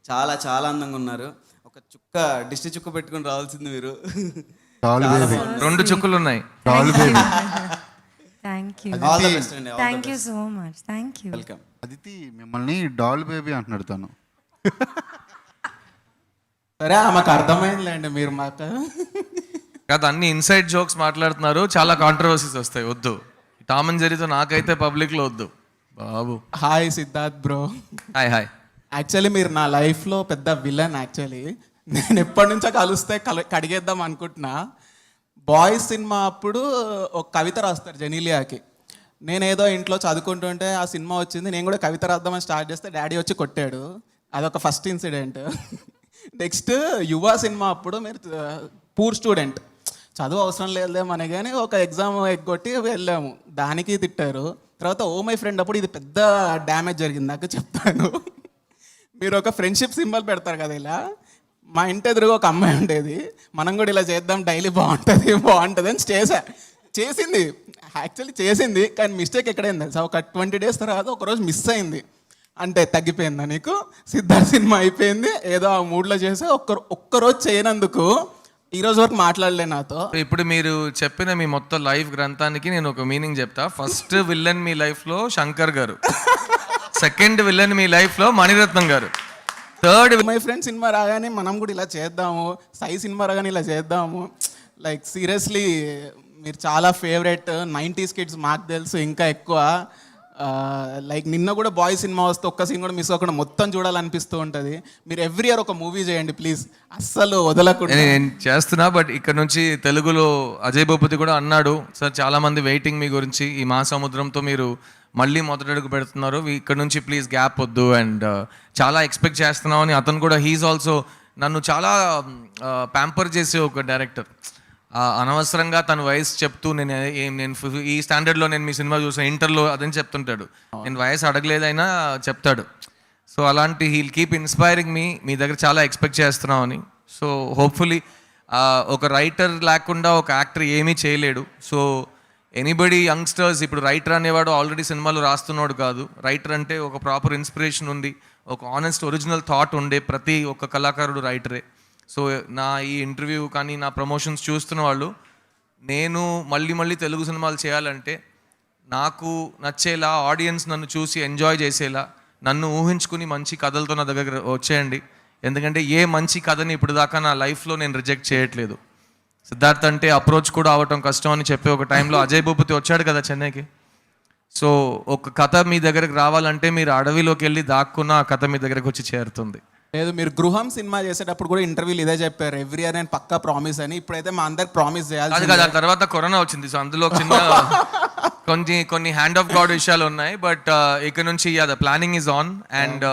చాలా చాలా అందంగా ఉన్నారు. ఒక చుక్క దిష్టి చుక్క పెట్టుకుని రావాల్సింది మీరు. Doll baby. 2 చుక్కలు ఉన్నాయి. Doll baby. Thank you. All the best అండి. Thank you so much. Thank you. Welcome. Aditi మిమ్మల్ని డాల్ బేబీ అంటున్నాడు తను. సరే మాకు అర్థమైందిలేండి, మీరు మాకు కాదు, అన్ని ఇన్సైడ్ జోక్స్ మాట్లాడుతున్నారు, చాలా కాంట్రవర్సీస్ వస్తాయి. వద్దు, టామ్ అండ్ జెర్రీతో నాకైతే పబ్లిక్లో వద్దు బాబు. Hi Siddharth bro. Hi hi. Actually మీరు నా లైఫ్లో పెద్ద విలన్. యాక్చువల్లీ నేను ఎప్పటి నుంచో కలిస్తే కడిగేద్దాం అనుకుంటున్నా. బాయ్స్ సినిమా అప్పుడు ఒక కవిత రాస్తారు జెనీలియాకి. నేనేదో ఇంట్లో చదువుకుంటుంటే ఆ సినిమా వచ్చింది, నేను కూడా కవిత రాద్దామని స్టార్ట్ చేస్తే డాడీ వచ్చి కొట్టాడు. అదొక ఫస్ట్ ఇన్సిడెంట్. నెక్స్ట్ యువ సినిమా అప్పుడు మీరు పూర్ స్టూడెంట్, చదువు అవసరం లేదులే మన, కానీ ఒక ఎగ్జామ్ ఎగ్గొట్టి వెళ్ళాము, దానికి తిట్టారు. తర్వాత ఓ మై ఫ్రెండ్ అప్పుడు ఇది పెద్ద డ్యామేజ్ జరిగింది నాకు, చెప్తాను. మీరు ఒక ఫ్రెండ్షిప్ సింబల్ పెడతారు కదా ఇలా, మా ఇంటి ఎదురుగా ఒక అమ్మాయి ఉండేది, మనం కూడా ఇలా చేద్దాం డైలీ బాగుంటుంది అని చేసింది. యాక్చువల్లీ చేసింది, కానీ మిస్టేక్ ఎక్కడైంది తెలుసా, ఒక 20 days తర్వాత ఒకరోజు మిస్ అయింది. అంటే తగ్గిపోయిందా నీకు? సిద్ధార్థ్ సినిమా అయిపోయింది, ఏదో ఆ మూడ్లో చేసి ఒక్కరోజు చేయనందుకు ఈరోజు వరకు మాట్లాడలే నాతో. ఇప్పుడు మీరు చెప్పిన మీ మొత్తం లైఫ్ గ్రంథానికి నేను ఒక మీనింగ్ చెప్తా. ఫస్ట్ విల్లన్ మీ లైఫ్లో శంకర్ గారు, సెకండ్ విల్లన్ మీ లైఫ్లో మణిరత్నం గారు, థర్డ్ మై ఫ్రెండ్ సినిమా రాగానే మనం కూడా ఇలా చేద్దాము, సై సినిమా రాగానే ఇలా చేద్దాము. లైక్ సీరియస్లీ మీరు చాలా ఫేవరెట్ 90s కిడ్స్ మాకు తెలుసు, ఇంకా ఎక్కువ. లైక్ నిన్న కూడా బాయ్ సినిమా వస్తే ఒక్క సీన్ కూడా మిస్ అవ్వకుండా మొత్తం చూడాలనిపిస్తూ ఉంటుంది. మీరు ఎవ్రీ ఇయర్ ఒక మూవీ చేయండి ప్లీజ్, అస్సలు వదలకుండా. నేను చేస్తున్నా, బట్ ఇక్కడ నుంచి తెలుగులో అజయ్ భూపతి కూడా అన్నాడు, సార్ చాలా మంది వెయిటింగ్ మీ గురించి, ఈ మహాసముద్రంతో మీరు మళ్ళీ మొదటడుగు పెడుతున్నారు, ఇక్కడ నుంచి ప్లీజ్ గ్యాప్ వద్దు, అండ్ చాలా ఎక్స్పెక్ట్ చేస్తున్నాం అని అతను కూడా. హీఈస్ ఆల్సో నన్ను చాలా ప్యాంపర్ చేసే ఒక డైరెక్టర్. అనవసరంగా తన వయసు చెప్తూ నేను ఈ స్టాండర్డ్లో నేను మీ సినిమా చూసాను, ఇంటర్లో అదని చెప్తుంటాడు. నేను వయసు అడగలేదైనా చెప్తాడు. సో అలాంటి హీల్ కీప్ ఇన్స్పైరింగ్ మీ దగ్గర చాలా ఎక్స్పెక్ట్ చేస్తున్నామని. సో హోప్ఫుల్లీ ఒక రైటర్ లేకుండా ఒక యాక్టర్ ఏమీ చేయలేడు. సో ఎనీబడి యంగ్స్టర్స్, ఇప్పుడు రైటర్ అనేవాడు ఆల్రెడీ సినిమాలు రాస్తున్నాడు కాదు. రైటర్ అంటే ఒక ప్రాపర్ ఇన్స్పిరేషన్ ఉంది, ఒక ఆనెస్ట్ ఒరిజినల్ థాట్ ఉండే ప్రతి ఒక్క కళాకారుడు రైటరే. సో నా ఈ ఇంటర్వ్యూ కానీ నా ప్రమోషన్స్ చూస్తున్న వాళ్ళు, నేను మళ్ళీ తెలుగు సినిమాలు చేయాలంటే నాకు నచ్చేలా, ఆడియన్స్ నన్ను చూసి ఎంజాయ్ చేసేలా, నన్ను ఊహించుకుని మంచి కథలతో నా దగ్గర వచ్చేయండి. ఎందుకంటే ఏ మంచి కథని ఇప్పుడు దాకా నా లైఫ్లో నేను రిజెక్ట్ చేయట్లేదు. సిద్ధార్థ్ అంటే అప్రోచ్ కూడా అవ్వటం కష్టం అని చెప్పి ఒక టైంలో అజయ్ భూపతి వచ్చాడు కదా చెన్నైకి. సో ఒక కథ మీ దగ్గరకు రావాలంటే మీరు అడవిలోకి వెళ్ళి దాక్కున్న ఆ కథ మీ దగ్గరకు వచ్చి చేరుతుంది. లేదు, మీరు గృహం సినిమా చేసేటప్పుడు కూడా ఇంటర్వ్యూలు ఇదే చెప్పారు, ఎవ్రీ ఇయర్ నేను పక్కా ప్రామిస్ అని. ఇప్పుడైతే మా అందరికి ప్రామిస్ చేయాలి. అది కాదు, ఆ తర్వాత కరోనా వచ్చింది. సో అందులో చిన్న కొన్ని హ్యాండ్ ఆఫ్ గాడ్ విషయాలు ఉన్నాయి. బట్ ఇక్కడ నుంచి the planning is on. And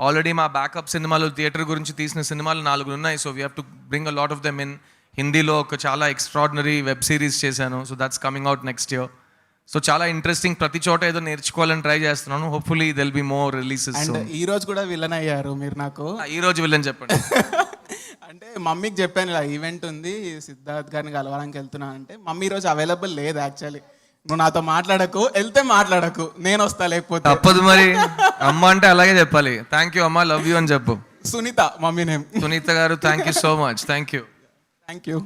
already మా బ్యాకప్ సినిమాలు, థియేటర్ గురించి తీసిన సినిమాలు 4 ఉన్నాయి. So we have to bring a lot of them in. హిందీలో ఒక చాలా ఎక్స్ట్రాడినరీ వెబ్ సిరీస్ చేశాను. So that's coming out next year. So చాలా ఇంట్రెస్టింగ్, ప్రతి చోట ఏదో నేర్చుకోవాలని ట్రై చేస్తున్నాను. Hopefully they'll be more releases. And ఈ రోజు కూడా విలన్ అయ్యారు మీరు నాకు. ఈ రోజు విలన్ చెప్పండి. అంటే మమ్మీకి చెప్పాను ఇలా ఈవెంట్ ఉంది, సిద్ధార్థ్ గారిని కలవడానికి వెళ్తున్నా అంటే, మమ్మీ ఈరోజు అవైలబుల్ లేదు యాక్చువల్లీ, నువ్వు నాతో మాట్లాడకు, వెళ్తే మాట్లాడకు, నేను వస్తా లేకపోతే. తప్పదు మరి, అమ్మ అంటే అలాగే చెప్పాలి. థ్యాంక్ యూ అమ్మ, లవ్ యూ అని చెప్పు. Sunitha mummy name. సునీత గారు, thank you so much. Thank you. Thank you.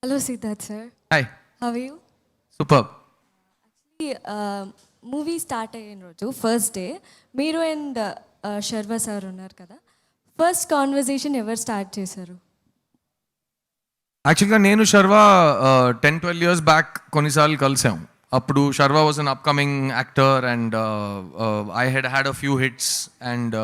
Hello Siddharth sir. Hi. How are you? Super. Movie start అయిన రోజు ఫస్ట్ డే మీరు అండ్ శర్వ సార్ ఉన్నారు కదా, ఫస్ట్ కాన్వర్జేషన్ ఎవరు స్టార్ట్ చేశారు? యాక్చువల్గా నేను శర్వ 10-12 years బ్యాక్ కొన్నిసార్లు కలిసాం. అప్పుడు Sharwa was an upcoming actor and I had a few hits. And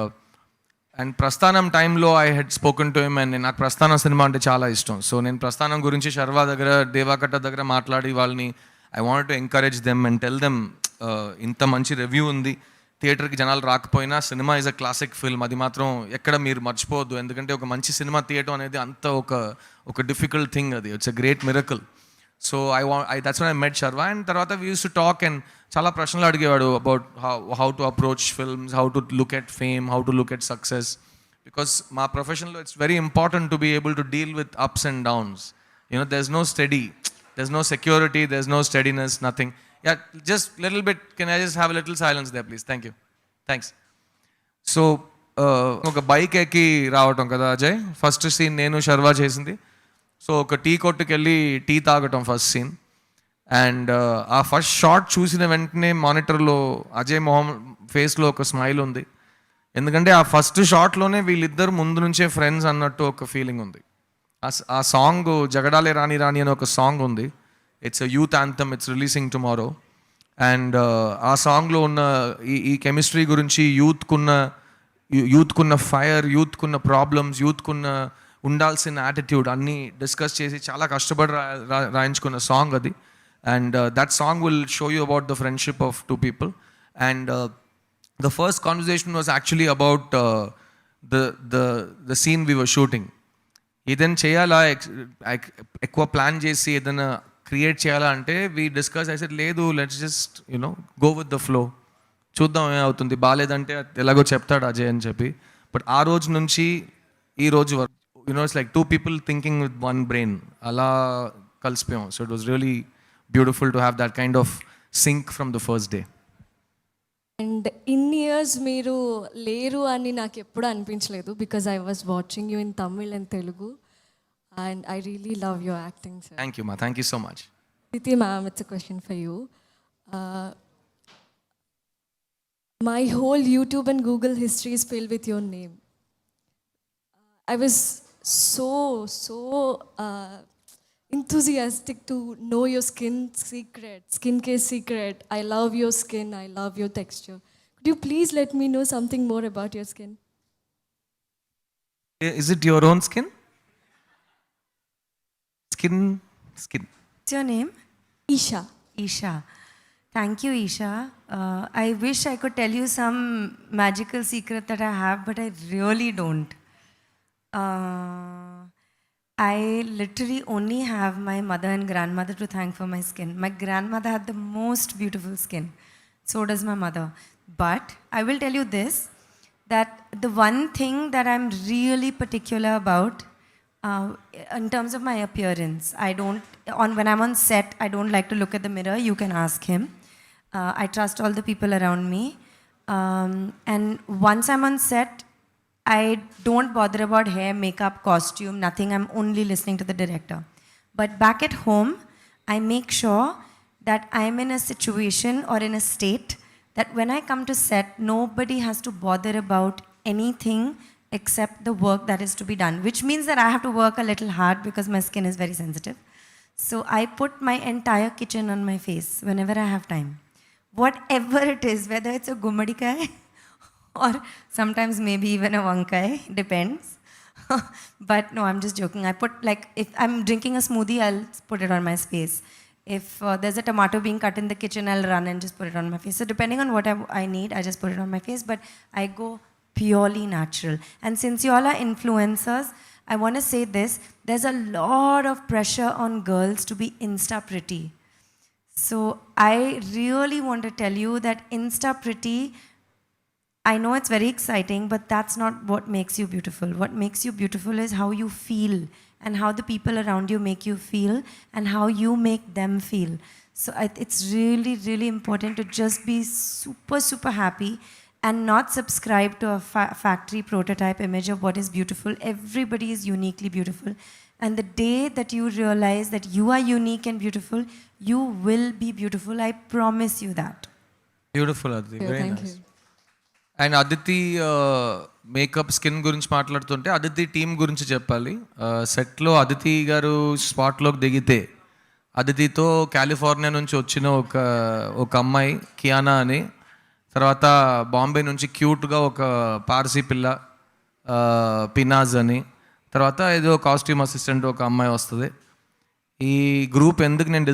and Prasthanam టైంలో I had spoken to him, and నాకు ప్రస్థానం సినిమా అంటే చాలా ఇష్టం. సో నేను ప్రస్థానం గురించి శర్వా దగ్గర, దేవాకట్ట దగ్గర మాట్లాడి వాళ్ళని I want to encourage them and tell them ఇంత మంచి రివ్యూ ఉంది, థియేటర్కి జనాలు రాకపోయినా cinema is a classic film, అది మాత్రం ఎక్కడ మీరు మర్చిపోవద్దు. ఎందుకంటే ఒక మంచి సినిమా తీయటం అనేది అంత ఒక డిఫికల్ట్ థింగ్, అది it's a great miracle. So that's when I met Sharwa. And తర్వాత we use to talk and చాలా ప్రశ్నలు అడిగేవాడు about how to approach films, how to look at fame, how to look at success. Because మా ప్రొఫెషన్లో it's very important to be able to deal with ups and downs. You know there is no study, there's no security, there's no steadiness, nothing. Yeah, just little bit, can I just have a little silence there, please? Thank you. Thanks. So, ఒక bike ఎక్కి రావటం కదా Ajay, first scene నేను శర్వా చేసింది. So ఒక tea కొట్టుకెళ్ళి tea తాగటం first scene. And ఆ first shot చూసిన వెంటనే మానిటర్లో అజయ్ మొహం ఫేస్లో ఒక స్మైల్ ఉంది. ఎందుకంటే ఆ ఫస్ట్ షాట్లోనే వీళ్ళిద్దరు ముందు నుంచే ఫ్రెండ్స్ అన్నట్టు ఒక ఫీలింగ్ ఉంది. ఆ సాంగ్ జగడాలే రాని రాని అని ఒక సాంగ్ ఉంది. It's a youth anthem, it's releasing tomorrow. And ఆ సాంగ్లో ఉన్న ఈ కెమిస్ట్రీ గురించి, యూత్కున్న ఫైర్, యూత్కున్న ప్రాబ్లమ్స్, యూత్కున్న ఉండాల్సిన యాటిట్యూడ్ అన్నీ డిస్కస్ చేసి చాలా కష్టపడి రాయించుకున్న సాంగ్ అది. And that song will show you about the friendship of two people. And the first conversation was actually about the scene we were shooting. ఏదైనా చేయాలా, ఎక్కువ ప్లాన్ చేసి ఏదైనా క్రియేట్ చేయాలా అంటే వీ డిస్కస్ అయితే లేదు, let's just you know go with the flow, చూద్దాం ఏమవుతుంది, బాగాలేదంటే ఎలాగో చెప్తాడు అజయ్ అని చెప్పి. బట్ ఆ రోజు నుంచి ఈ రోజు వరకు you know it's like two people thinking with one brain, అలా కలిసిపోయాం. So it was really beautiful to have that kind of sync from the first day. And ఇన్ని ఇయర్స్ మీరు లేరు అని నాకు ఎప్పుడు అనిపించలేదు, because I was watching you in Tamil and Telugu, and I really love your acting sir. Thank you మా, thank you so much. Priti ma'am, it's a question for you. My whole YouTube and Google history is filled with your name. I was so enthusiastic to know your skincare secret. I love your skin, I love your texture. Could you please let me know something more about your skin? Is it your own skin? Skin. What's your name? Isha. Isha. Thank you, Isha. I wish I could tell you some magical secret that I have, but I really don't. I literally only have my mother and grandmother to thank for my skin. My grandmother had the most beautiful skin. So does my mother. But I will tell you this, that the one thing that I'm really particular about in terms of my appearance, when I'm on set, I don't like to look at the mirror. You can ask him. I trust all the people around me. And once I'm on set, I don't bother about hair, makeup, costume, nothing. I'm only listening to the director. But back at home, I make sure that I'm in a situation or in a state that when I come to set, nobody has to bother about anything except the work that is to be done, which means that I have to work a little hard because my skin is very sensitive. So I put my entire kitchen on my face whenever I have time. Whatever it is, whether it's a gumadikai or sometimes maybe even a vankai, depends. But no, I'm just joking. I put, like, if I'm drinking a smoothie, I'll put it on my face. If there's a tomato being cut in the kitchen, I'll run and just put it on my face. So depending on what I need, I just put it on my face. But I go purely natural. And since you all are influencers, I want to say this, there's a lot of pressure on girls to be Insta pretty. So I really want to tell you that Insta pretty, I know it's very exciting, but that's not what makes you beautiful. What makes you beautiful is how you feel and how the people around you make you feel and how you make them feel. So it's really, really important to just be super happy and not subscribe to a factory prototype image of what is beautiful. Everybody is uniquely beautiful. And the day that you realize that you are unique and beautiful, you will be beautiful. I promise you that. Beautiful, Aditi. Very Thank nice. you. And Aditi makeup skin గురించి మాట్లాడుతుంటే Aditi team గురించి చెప్పాలి. సెట్లో అదితి గారు స్పాట్లోకి దిగితే అదితితో California నుంచి వచ్చిన ఒక అమ్మాయి కియానా అని, తర్వాత బాంబే నుంచి క్యూట్గా ఒక పార్సీ పిల్ల, పినాజ్ అని, తర్వాత ఏదో కాస్ట్యూమ్ అసిస్టెంట్ ఒక అమ్మాయి వస్తుంది. ఈ గ్రూప్ ఎందుకు నేను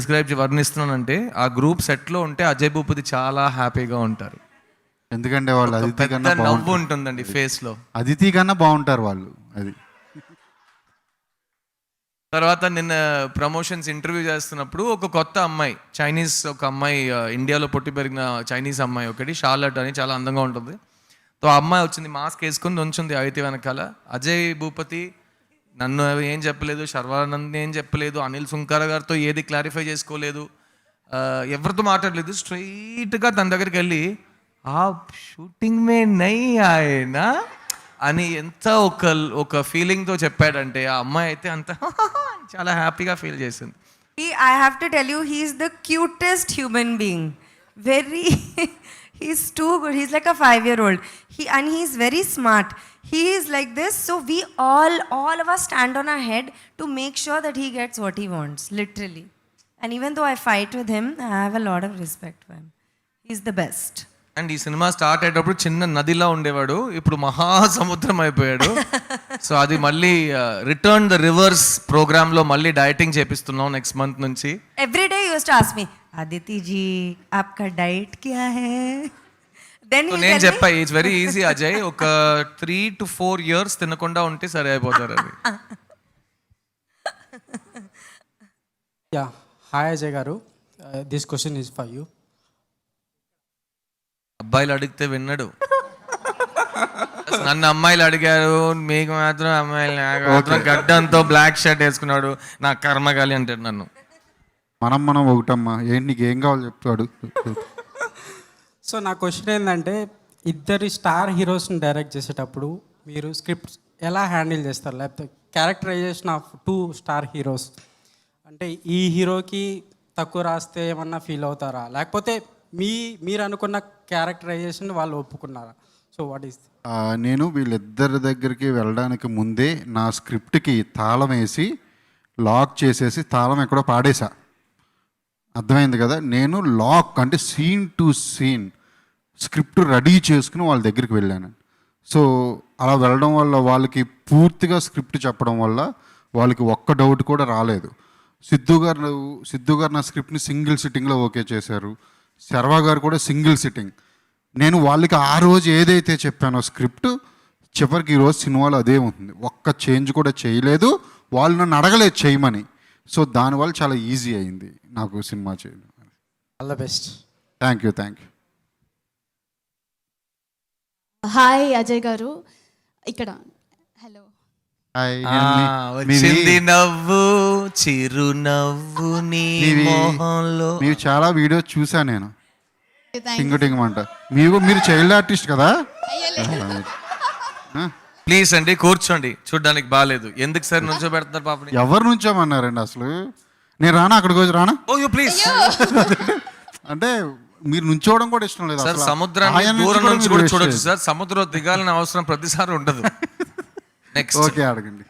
వర్ణిస్తున్నానంటే, ఆ గ్రూప్ సెట్లో ఉంటే అజయ్ భూపతి చాలా హ్యాపీగా ఉంటారు. ఎందుకంటే వాళ్ళు అదితి పెద్ద కన్నా నవ్వు ఉంటుందండి ఫేస్లో. అదితి కన్నా బాగుంటారు వాళ్ళు. అది తర్వాత నిన్న ప్రమోషన్స్ ఇంటర్వ్యూ చేస్తున్నప్పుడు ఒక కొత్త అమ్మాయి, చైనీస్ ఒక అమ్మాయి, ఇండియాలో పుట్టి పెరిగిన చైనీస్ అమ్మాయి ఒకటి, షార్లట్ అని, చాలా అందంగా ఉంటుంది. సో ఆ అమ్మాయి వచ్చింది, మాస్క్ వేసుకుని ఉంచుంది అయితే వెనకాల. అజయ్ భూపతి నన్ను ఏం చెప్పలేదు, శర్వానంద్ ఏం చెప్పలేదు, అనిల్ సుంకర గారితో ఏది క్లారిఫై చేసుకోలేదు, ఎవరితో మాట్లాడలేదు. స్ట్రైట్గా తన దగ్గరికి వెళ్ళి ఆ షూటింగ్ మే నై ఆయనా అని ఎంత ఒక ఫీలింగ్తో చెప్పాడంటే, ఆ అమ్మాయి అయితే అంత చాలా హ్యాపీగా ఫీల్ చేసింది. I have to tell you, he's the cutest human being. Very, he's too good. He's like a 5-year-old. And he's very smart. He is like this, so we all of us stand on our head to make sure that he gets what he wants, literally. And even though I fight with him, I have a lot of respect for him. He's the best. And ఈ cinema start అయ్యేటప్పుడు చిన్న నదిలా ఉండేవాడు, ఇప్పుడు మహాసముద్రం అయిపోయాడు. So అది మళ్ళీ return the reverse ప్రోగ్రామ్లో మళ్ళీ డైటింగ్ చేపిస్తున్నాం నెక్స్ట్ మంత్ నుంచి. Every day he used to ask me, Aditi ji, aapka diet kya hai? Then so he నేను tell me, చెప్పా, ఇట్స్ వెరీ ఈజీ అజయ్, ఒక 3 to 4 years తినకుండా ఉంటే సరే అయిపోతారు అది. Yeah. Hi Ajay Garu. This question is for you. అబ్బాయిలు అడిగితే విన్నాడు, నన్ను అమ్మాయిలు అడిగారు, మీకు మాత్రం అమ్మాయిలు, నాకు మాత్రం గడ్డంతో బ్లాక్ షర్ట్ వేసుకున్నాడు, నా కర్మగాలి అంటాడు నన్ను. మనం ఒకటమ్మా, ఏంటి నీకు ఏం కావాలో చెప్తాడు. సో నా క్వశ్చన్ ఏంటంటే, ఇద్దరి స్టార్ హీరోస్ని డైరెక్ట్ చేసేటప్పుడు మీరు స్క్రిప్ట్ ఎలా హ్యాండిల్ చేస్తారు? లేకపోతే క్యారెక్టరైజేషన్ ఆఫ్ 2 స్టార్ హీరోస్ అంటే ఈ హీరోకి తక్కువ రాస్తే ఏమన్నా ఫీల్ అవుతారా? లేకపోతే మీరు అనుకున్న క్యారెక్టరైజేషన్ వాళ్ళు ఒప్పుకున్నారా? So what is? నేను వీళ్ళిద్దరి దగ్గరికి వెళ్ళడానికి ముందే నా స్క్రిప్ట్కి తాళం వేసి లాక్ చేసేసి తాళం ఎక్కడో పాడేశా. అర్థమైంది కదా? నేను లాక్ అంటే scene to scene script ready చేసుకుని వాళ్ళ దగ్గరికి వెళ్ళాను. సో అలా వెళ్ళడం వల్ల వాళ్ళకి పూర్తిగా స్క్రిప్ట్ చెప్పడం వల్ల వాళ్ళకి ఒక్క డౌట్ కూడా రాలేదు. సిద్ధు గారు నా స్క్రిప్ట్ని సింగిల్ సిట్టింగ్లో ఓకే చేశారు. శర్వా గారు కూడా సింగిల్ సిట్టింగ్. నేను వాళ్ళకి ఆ రోజు ఏదైతే చెప్పానో స్క్రిప్ట్, చివరికి ఈరోజు సినిమాలో అదే ఉంటుంది. ఒక్క చేంజ్ కూడా చేయలేదు, వాళ్ళు నన్ను అడగలేదు చేయమని. సో దానివల్ల చాలా ఈజీ అయింది నాకు సినిమా చేయడం. All the best. Thank you. Hi Ajay గారు, ఇక్కడ హలో. వచ్చింది నవ్వు, చిరునవ్వు నీ మొహంలో. మీరు చాలా వీడియోస్ చూసాను నేను, టింగుటింగమంట. మీరు చైల్డ్ ఆర్టిస్ట్ కదా? ప్లీజ్ అండి కూర్చోండి, చూడ్డానికి బాగాలేదు. ఎందుకు సార్ నుంచో పెడుతున్నారు పాపని? ఎవరు నుంచోమన్నారండి అసలు? నేను రానా అక్కడికి వచ్చి రానా? ఓ యూ ప్లీజ్. అంటే మీరు నుంచోవడం కూడా ఇష్టం లేదు సార్, అసలు. సముద్రాన్ని ఆయన నుంచి దూరం నుంచి మీరు కూడా waste చూడొచ్చు చేయదు. సార్. సముద్రం దిగాలని అవసరం ప్రతిసారి ఉండదు. నెక్స్ట్ ఓకే,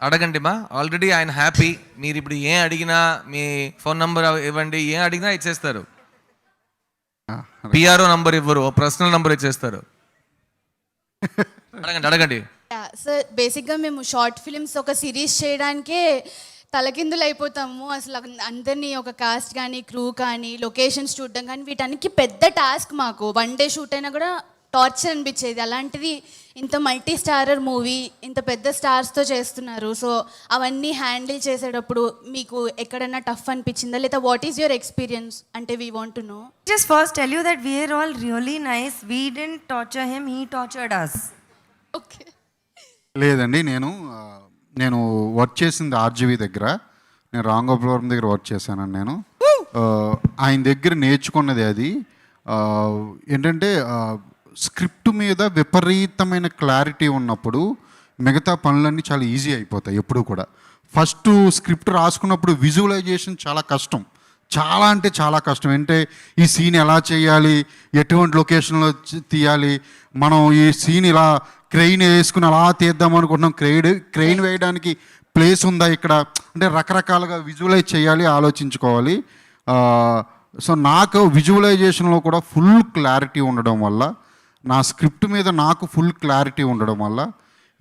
అడగండి మా. ఆల్రెడీ ఆయన హ్యాపీ. మీరు ఇప్పుడు ఏం అడిగినా, మీ ఫోన్ నంబర్ ఇవ్వండి, ఏం అడిగినా ఇచ్చేస్తారు. పిఆర్ఓ నంబర్ ఇవ్వరు, పర్సనల్ నంబర్ ఇచ్చేస్తారు. అడగండి. సార్, బేసిక్గా మేము షార్ట్ ఫిలిమ్స్ ఒక సిరీస్ చేయడానికే తలకిందులు అయిపోతాము. అసలు అందరినీ ఒక కాస్ట్ కానీ, క్రూ కానీ, లొకేషన్స్ చూడడం కానీ, వీటన్నికి పెద్ద టాస్క్ మాకు. 1 day షూట్ అయినా కూడా టార్చర్ అనిపించేది. అలాంటిది ఇంత మల్టీ స్టారర్ మూవీ, ఇంత పెద్ద స్టార్స్తో చేస్తున్నారు. సో అవన్నీ హ్యాండిల్ చేసేటప్పుడు మీకు ఎక్కడన్నా టఫ్ అనిపించిందా, లేదా వాట్ ఈస్ యువర్ ఎక్స్పీరియన్స్? అంటే we want to no. just first tell you that we are all really nice. We didn't torture him, he tortured us. Okay. లేదండి, నేను వర్క్ చేసింది ఆర్జీవి దగ్గర. నేను రాంగోపురం దగ్గర వర్క్ చేశానండి. నేను ఆయన దగ్గర నేర్చుకున్నది అది ఏంటంటే, స్క్రిప్ట్ మీద విపరీతమైన క్లారిటీ ఉన్నప్పుడు మిగతా పనులన్నీ చాలా ఈజీ అయిపోతాయి. ఎప్పుడు కూడా ఫస్ట్ స్క్రిప్ట్ రాసుకున్నప్పుడు విజువలైజేషన్ చాలా కష్టం, చాలా అంటే చాలా కష్టం. అంటే ఈ సీన్ ఎలా చేయాలి, ఎటువంటి లొకేషన్లో తీయాలి, మనం ఈ సీన్ ఇలా క్రెయిన్ వేసుకుని అలా తీద్దాం అనుకుంటున్నాం, క్రెయిన్ వేయడానికి ప్లేస్ ఉందా ఇక్కడ, అంటే రకరకాలుగా విజువలైజ్ చేయాలి, ఆలోచించుకోవాలి. సో నాకు విజువలైజేషన్లో కూడా ఫుల్ క్లారిటీ ఉండడం వల్ల, నా స్క్రిప్ట్ మీద నాకు ఫుల్ క్లారిటీ ఉండడం వల్ల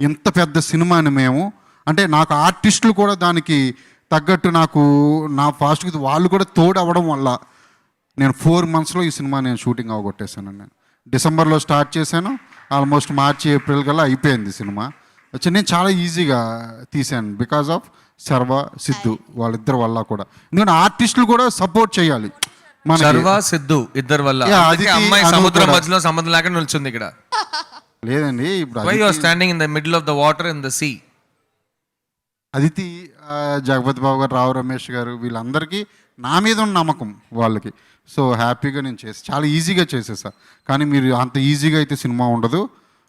ఇంత పెద్ద సినిమాని మేము అంటే నాకు ఆర్టిస్టులు కూడా దానికి తగ్గట్టు నాకు నా ఫాస్ట్గా వాళ్ళు కూడా తోడు అవ్వడం వల్ల నేను 4 monthsలో ఈ సినిమా నేను షూటింగ్ అవగొట్టేశాను. నేను డిసెంబర్లో స్టార్ట్ చేశాను, ఆల్మోస్ట్ మార్చి ఏప్రిల్ కల్లా అయిపోయింది సినిమా. నేను చాలా ఈజీగా తీశాను బికాజ్ ఆఫ్ శర్వ సిద్ధు వాళ్ళిద్దరి వల్ల కూడా. ఎందుకంటే ఆర్టిస్టులు కూడా సపోర్ట్ చేయాలి మనకి. శర్వ సిద్ధు ఇద్దరు వల్ల Yeah, అందుకే అదితి, అమ్మాయి అను సముద్రం కూడా. మధ్యలో సంబంధం లేక నిల్చుంది ఇక్కడ. లేదండి ఇప్పుడు why you are standing in the middle of the water in the sea. Aditi, Jagapathi Babu గారు, రావు రమేష్ గారు వీళ్ళందరికీ నా మీద ఉన్న నమ్మకం వాళ్ళకి. సో హ్యాపీగా నేను చాలా ఈజీగా చేసేసా. కానీ మీరు అంత ఈజీగా అయితే సినిమా ఉండదు.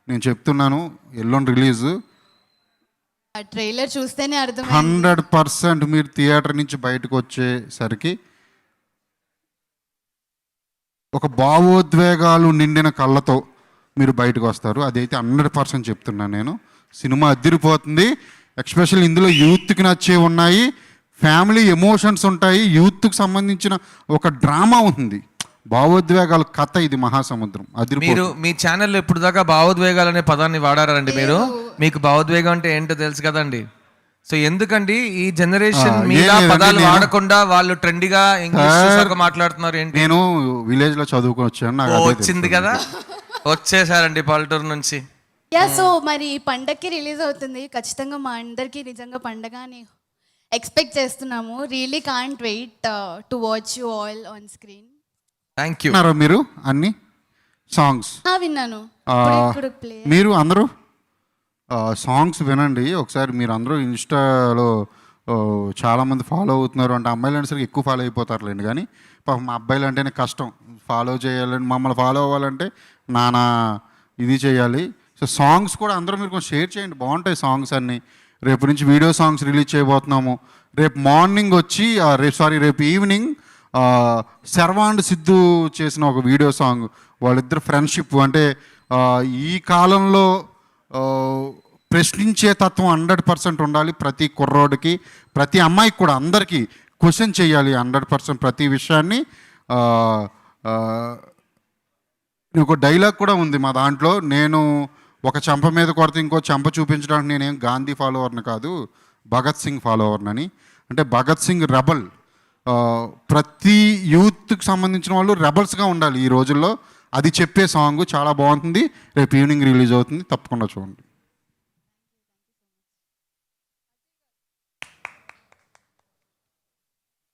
నేను చెప్తున్నాను, ఎల్లుండి రిలీజ్ ఆ ట్రైలర్ చూస్తేనే అర్థం 100% మీరు థియేటర్ నుంచి బయటకు వచ్చేసరికి ఒక భావోద్వేగాలు నిండిన కళ్ళతో మీరు బయటకు వస్తారు. అదైతే 100% చెప్తున్నాను నేను. సినిమా అదిరిపోతుంది. ఎస్పెషల్లీ ఇందులో యూత్కి నచ్చే ఉన్నాయి, ఫ్యామిలీ ఎమోషన్స్ ఉంటాయి, యూత్కి సంబంధించిన ఒక డ్రామా ఉంది, భావోద్వేగాల కథ ఇది మహాసముద్రం. మీరు అదిరిపోతుంది. మీ ఛానల్లో ఇప్పుడు దాకా భావోద్వేగాలు అనే పదాన్ని వాడారండి మీరు. మీకు భావోద్వేగం అంటే ఏంటో తెలుసు కదండి. సో ఎందుకండి ఈ జనరేషన్ మీద లేదండి, పదాలు నేను- వాడకుండా వాళ్ళు ట్రెండీగా ఇంగ్లీష్ మాట్లాడుతున్నారు ఏంటి? నేను విలేజ్లో చదువుకొని వచ్చాను, నాకు అదే వచ్చింది తెలుసు. కదా, వచ్చేసారండి పల్లెటూరు నుంచి. యా. సో మరి ఈ పండగకి రిలీజ్ అవుతుంది, ఖచ్చితంగా మా అందరికీ నిజంగా పండగ అని ఎక్స్పెక్ట్ చేస్తున్నాము. Really can't wait to watch you all on screen. Thank you. విన్నారా మీరు అన్ని సాంగ్స్? విన్నాను. ఇప్పుడు ప్లే మీరు అందరూ సాంగ్స్ వినండి ఒకసారి. మీరు అందరూ ఇన్స్టాలో చాలామంది ఫాలో అవుతున్నారు అంటే అమ్మాయిలు అంటే సరికి ఎక్కువ ఫాలో అయిపోతారులేండి. కానీ పాపం మా అబ్బాయిలు అంటేనే కష్టం ఫాలో చేయాలని. మమ్మల్ని ఫాలో అవ్వాలంటే నానా ఇది చేయాలి. సో సాంగ్స్ కూడా అందరూ మీరు కొంచెం షేర్ చేయండి, బాగుంటాయి సాంగ్స్ అన్నీ. రేపు నుంచి వీడియో సాంగ్స్ రిలీజ్ చేయబోతున్నాము. రేపు మార్నింగ్ వచ్చి రేపు ఈవినింగ్ శర్వ అండ్ సిద్ధు చేసిన ఒక వీడియో సాంగ్, వాళ్ళిద్దరు ఫ్రెండ్షిప్ అంటే ఈ కాలంలో ప్రశ్నించే తత్వం 100% ఉండాలి ప్రతి కుర్రోడికి, ప్రతి అమ్మాయికి కూడా, అందరికీ క్వశ్చన్ చేయాలి 100% ప్రతి విషయాన్ని. ఒక డైలాగ్ కూడా ఉంది మా దాంట్లో, నేను ఒక చెంప మీద కొడితే ఇంకో చెంప చూపించడానికి నేనేం గాంధీ ఫాలోవర్ని కాదు, భగత్ సింగ్ ఫాలోవర్నని. అంటే భగత్ సింగ్ రెబల్. ప్రతి యూత్కి సంబంధించిన వాళ్ళు రెబల్స్గా ఉండాలి ఈ రోజుల్లో. అది చెప్పే సాంగ్ చాలా బాగుంటుంది. రేపు ఈవినింగ్ రిలీజ్ అవుతుంది, తప్పకుండా చూడండి.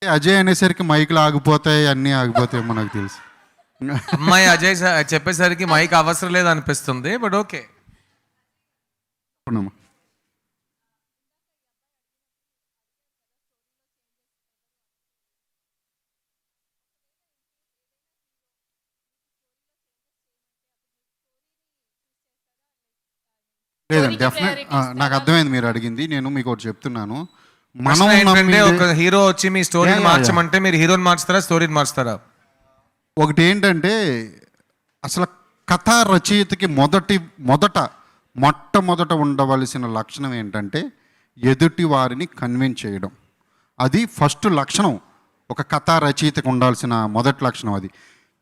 అజయ్ అనేసరికి మైకులు ఆగిపోతాయి, అన్నీ ఆగిపోతాయి మనకు తెలుసు. అమ్మాయి అజయ్ చెప్పేసరికి మైక్ అవసరం లేదు అనిపిస్తుంది, బట్ ఓకే. లేదండి, డెఫినెట్ నాకు అర్థమైంది మీరు అడిగింది. నేను మీకు ఒకటి చెప్తున్నాను. మనం మనం ఏంటంటే నమ్మిందే- ఒక హీరో వచ్చి మీ స్టోరీని Yeah, yeah, మార్చమంటే మీరు హీరోని మార్చుతారా, స్టోరీని మార్చుతారా? ఒకటి ఏంటంటే అసలు కథా రచయితకి మొట్టమొదట ఉండవలసిన లక్షణం ఏంటంటే ఎదుటి వారిని కన్విన్స్ చేయడం. అది ఫస్ట్ లక్షణం, ఒక కథా రచయితకు ఉండాల్సిన మొదటి లక్షణం అది.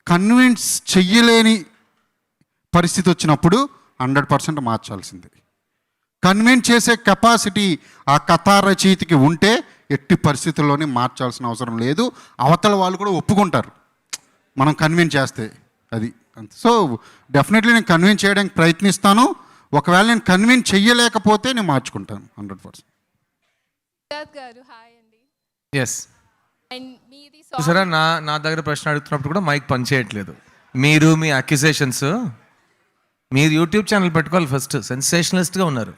కన్విన్స్ చెయ్యలేని పరిస్థితి వచ్చినప్పుడు 100% మార్చాల్సిందే. కన్విన్స్ చేసే కెపాసిటీ ఆ కథా రచయితకి ఉంటే ఎట్టి పరిస్థితుల్లోనే మార్చాల్సిన అవసరం లేదు. అవతల వాళ్ళు కూడా ఒప్పుకుంటారు మనం కన్విన్స్ చేస్తే. అది అంతే. సో డెఫినెట్లీ నేను కన్విన్స్ చేయడానికి ప్రయత్నిస్తాను. ఒకవేళ నేను కన్విన్స్ చెయ్యలేకపోతే నేను మార్చుకుంటాను 100%. గారు హాయ్ అండి. ఎస్. అండ్ మీది చూసారా, నా దగ్గర ప్రశ్న అడుగుతున్నప్పుడు కూడా మైక్ పనిచేయట్లేదు. మీరు మీ అక్యుజేషన్స్, మీరు యూట్యూబ్ ఛానల్ పెట్టుకోవాలి ఫస్ట్. సెన్సేషనలిస్ట్గా ఉన్నారు.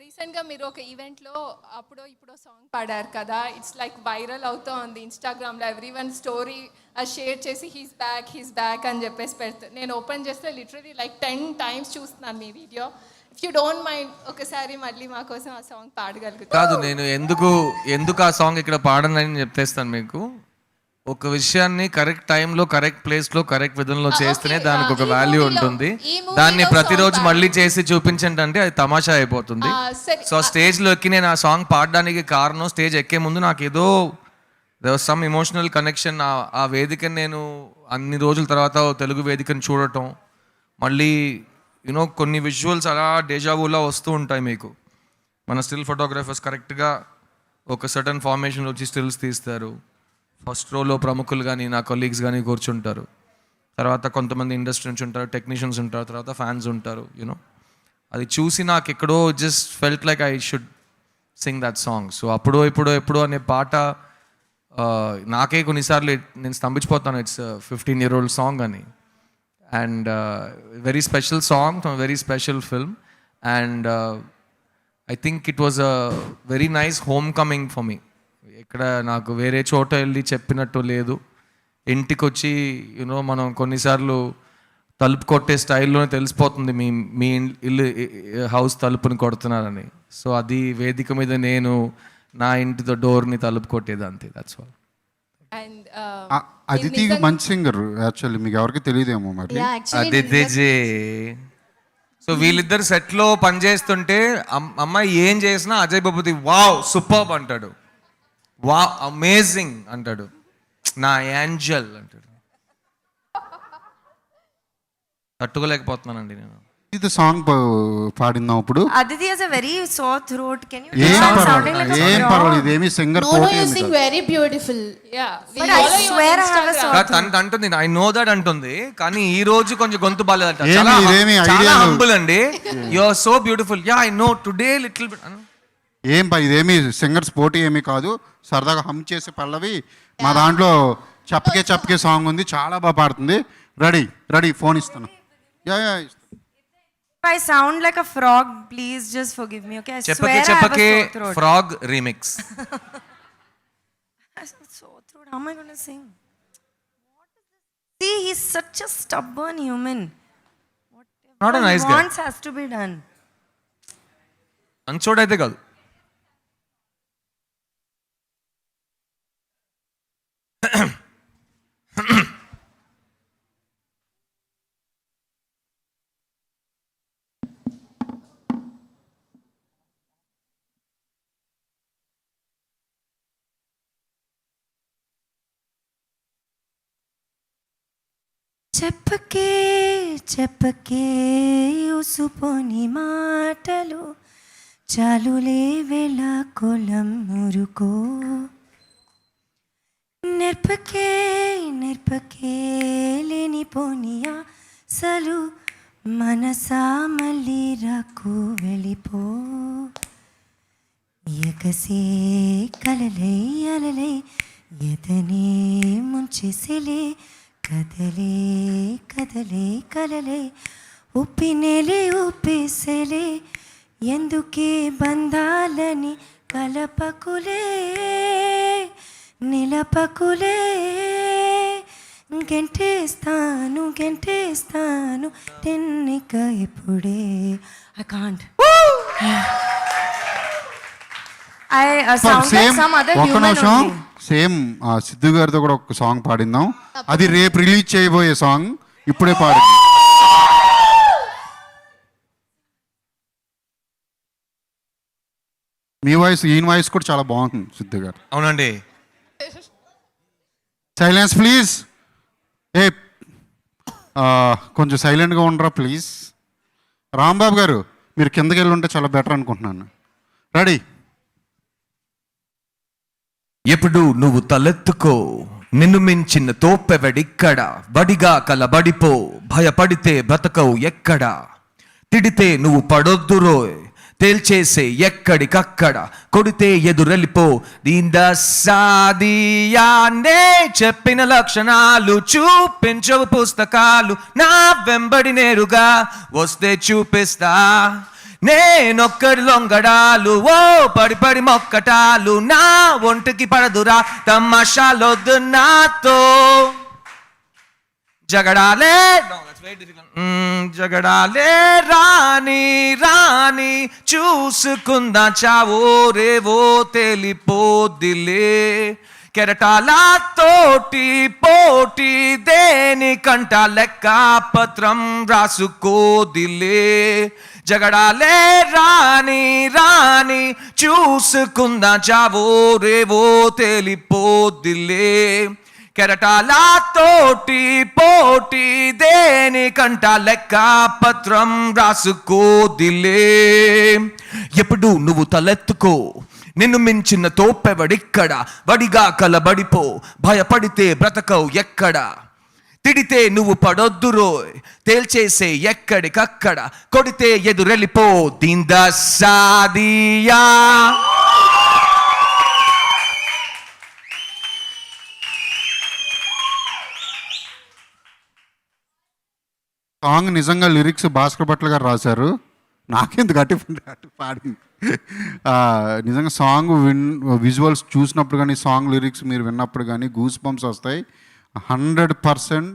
రీసెంట్గా మీరు ఒక ఈవెంట్లో అప్పుడో ఇప్పుడో సాంగ్ పాడారు కదా, ఇట్స్ లైక్ వైరల్ అవుతూ ఉంది ఇన్స్టాగ్రామ్లో. ఎవ్రీవన్ స్టోరీ షేర్ చేసి హీస్ బ్యాక్ అని చెప్పేసి పెడతారు. నేను ఓపెన్ చేస్తే లిటరలీ లైక్ 10 times చూస్తున్నాను మీ video. If you don't mind ఒకసారి మళ్ళీ మా కోసం ఆ సాంగ్ పాడగలుగుతారు? కాదు, నేను ఎందుకు ఆ సాంగ్ ఇక్కడ పాడనని చెప్తేస్తాను మీకు. ఒక విషయాన్ని కరెక్ట్ టైంలో, కరెక్ట్ ప్లేస్లో, కరెక్ట్ విధంలో చేస్తేనే దానికి ఒక వాల్యూ ఉంటుంది. దాన్ని ప్రతిరోజు మళ్ళీ చేసి చూపించండి అంటే అది తమాషా అయిపోతుంది. సో స్టేజ్లో ఎక్కి నేను ఆ సాంగ్ పాడడానికి కారణం, స్టేజ్ ఎక్కే ముందు నాకు ఏదో సమ్ ఎమోషనల్ కనెక్షన్. ఆ వేదికని నేను అన్ని రోజుల తర్వాత తెలుగు వేదికను చూడటం, మళ్ళీ యూనో కొన్ని విజువల్స్ అలా డేజావూలా వస్తూ ఉంటాయి మీకు. మన స్టిల్ ఫోటోగ్రాఫర్స్ కరెక్ట్గా ఒక సర్టన్ ఫార్మేషన్ వచ్చి స్టిల్స్ తీస్తారు. ఫస్ట్ రోలో ప్రముఖులు కానీ నా కొలీగ్స్ కానీ కూర్చుంటారు. తర్వాత కొంతమంది ఇండస్ట్రీ నుంచి ఉంటారు, టెక్నీషియన్స్ ఉంటారు, తర్వాత ఫ్యాన్స్ ఉంటారు. యూనో అది చూసి నాకు ఎక్కడో just felt like I should Singh that song. So ఎప్పుడో అనే పాట నాకే కొన్నిసార్లు నేను స్తంభించిపోతాను. ఇట్స్ 15-year-old సాంగ్ అని. And very special song, very special film. And I think it was a very nice home coming for me. ఇక్కడ నాకు వేరే చోట వెళ్ళి చెప్పినట్టు లేదు. ఇంటికి వచ్చి యూనో మనం కొన్నిసార్లు తలుపు కొట్టే స్టైల్లోనే తెలిసిపోతుంది మీ ఇల్లు హౌస్ తలుపుని కొడుతున్నారని. సో అది వేదిక మీద నేను నా ఇంటితో డోర్ని తలుపు కొట్టేది అంతే. That's all. అండ్ అదితి మంచి సింగర్ యాక్చువల్లీ, మీకు ఎవరికి తెలియదేమో మరి. అదితి. సో వీళ్ళిద్దరు సెట్లో పనిచేస్తుంటే అమ్మాయి ఏం చేసినా అజయ్ బాబుది వావ్ సూపర్బ్ అంటాడు, వావ్ అమేజింగ్ అంటాడు, నా యాంజల్ అంటాడు. తట్టుకోలేకపోతున్నానండి నేను. ఇది సాంగ్ పాడిందాం ఇప్పుడు. Aditi has a very sore throat. Can you ఏం stop sounding like a పర్వాలేదు, ఏం frog? పర్వాలేదు, ఏమి singer No, you sing very beautiful. yeah, But I swear I have a sore తను అంటుంది ఐ నో దట్ అంటుంది, కానీ ఈ రోజు కొంచెం గొంతు బాగాలేదంట. ఏమి చాలా ఇదేమి చాలా idea లేదు. హంబుల్ అండి. You are so beautiful. Ya I know today little bit. ఏం ఇదేమి సింగర్స్ పోటీ ఏమీ కాదు, సరదాగా హమ్ చేసే పల్లవి. మా దాంట్లో చప్పకే సాంగ్ ఉంది, చాలా బాగా పాడుతుంది. రెడీ ఫోన్ ఇస్తాను. Yeah If I sound like a frog, please just forgive me, okay? I swear I have a చెప్పకే sore throat. Frog remix. I have a sore throat. How am I going to sing? See, he's such a stubborn human. Not a nice What he guy. wants has to be done. అంచోడైతే కాదు. చెప్పకే ఉసుపోని మాటలు చాలులే వేళ కొలం మురుకో. నెర్పకే లేనిపోని ఆశలు మనసా మళ్ళీ రాకు వెళ్ళిపో. ఎగసే కలలై అలలై ఎదనే ముంచేసేలే కదలే ఉప్పేసేలే ఎందుకే బంధాలని కలపకులే నిలపకులే. గెంటేస్తాను తెన్నిక ఇప్పుడే. I can't. I sound like some other ఒక్క human నిమిషం, only. సేమ్ సిద్ధు గారితో కూడా ఒక సాంగ్ పాడిందాం. అది రేపు రిలీజ్ చేయబోయే సాంగ్, ఇప్పుడే పాడింది. మీ వాయిస్, ఈయన వాయిస్ కూడా చాలా బాగుంటుంది సిద్ధు గారు. అవునండి. Silence please. కొంచెం సైలెంట్గా ఉండరా ప్లీజ్. రాంబాబు గారు మీరు కిందకి వెళ్ళి ఉంటే చాలా బెటర్ అనుకుంటున్నాను. రెడీ. ఎప్పుడు నువ్వు తలెత్తుకో, నిన్ను మించిన తోపెవడిక్కడ, బడిగా కలబడిపో, భయపడితే బ్రతకవు ఎక్కడ, తిడితే నువ్వు పడొద్దురోయ్, తేల్చేసే ఎక్కడికక్కడ, కొడితే ఎదురెళ్ళిపో. దీందాసాదియానే చెప్పిన లక్షణాలు చూపించవు పుస్తకాలు, నా వెంబడి నేరుగా వస్తే చూపిస్తా. నేనొక్కడి లొంగడాలు, ఓ పడి మొక్కటాలు, నా ఒంటికి పడదురా తమాషాలొద్దు నాతో. జగడాలే రాని చూసుకుందా చావో రేవో తేలిపోదిలే. కెరటాలతోటి పోటీ దేనికంట లెక్క పత్రం రాసుకోదిలే. జగడాలే రాని చూసుకుందా చావో రేవో తేలిపోదిలే. కెరటాలతోటి పోటీ దేనికంట లెక్క పత్రం రాసుకోదిలే. ఎప్పుడు నువ్వు తలెత్తుకో, నిన్ను మించిన తోపెవడిక్కడ, వడిగా కలబడిపో, భయపడితే బ్రతకవు ఎక్కడ. తిడితే నువ్వు పడొద్దు రోయ్, తేల్చేసే ఎక్కడికక్కడ, కొడితే ఎదురెళ్ళిపో దీందా సాదియా. సాంగ్ నిజంగా లిరిక్స్ భాస్కర్ భట్ల గారు రాశారు. నాకెందుకు అటు పాడింది. నిజంగా సాంగ్ విజువల్స్ చూసినప్పుడు కానీ, సాంగ్ లిరిక్స్ మీరు విన్నప్పుడు కానీ గూస్ బంప్స్ వస్తాయి. 100%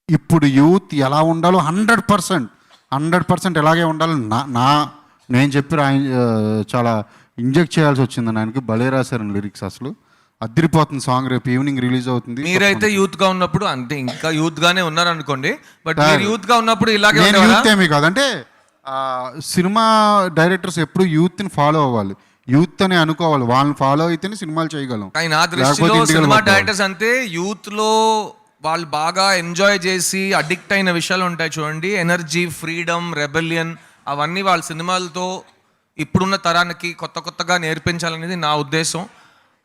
ఇప్పుడు యూత్ ఎలా ఉండాలో 100% ఎలాగే ఉండాలో నేను చెప్పి చాలా ఇంజెక్ట్ చేయాల్సి వచ్చింది. ఆయనకి భలే రాశారు లిరిక్స్. అసలు అదిరిపోతుంది సాంగ్. రేపు ఈవినింగ్ రిలీజ్ అవుతుంది. మీరైతే యూత్ గా ఉన్నప్పుడు అంతే, ఇంకా యూత్ గానే ఉన్నారు అనుకోండి. బట్ మీరు యూత్ గా ఉన్నప్పుడు ఇలాగే యూత్ ఏమీ కాదంటే సినిమా డైరెక్టర్స్ ఎప్పుడు యూత్ ని ఫాలో అవ్వాలి, యూత్ అని అనుకోవాలి. వాళ్ళని ఫాలో అయితేనే సినిమాలు చేయగలం. కానీ నా దృష్టిలో సినిమా డైరెక్టర్స్ అంతే, యూత్ లో వాళ్ళు బాగా ఎంజాయ్ చేసి అడిక్ట్ అయిన విషయాలు ఉంటాయి చూడండి, ఎనర్జీ, ఫ్రీడమ్, రెబెలియన్, అవన్నీ వాళ్ళ సినిమాలతో ఇప్పుడున్న తరానికి కొత్తగా నేర్పించాలనేది నా ఉద్దేశం.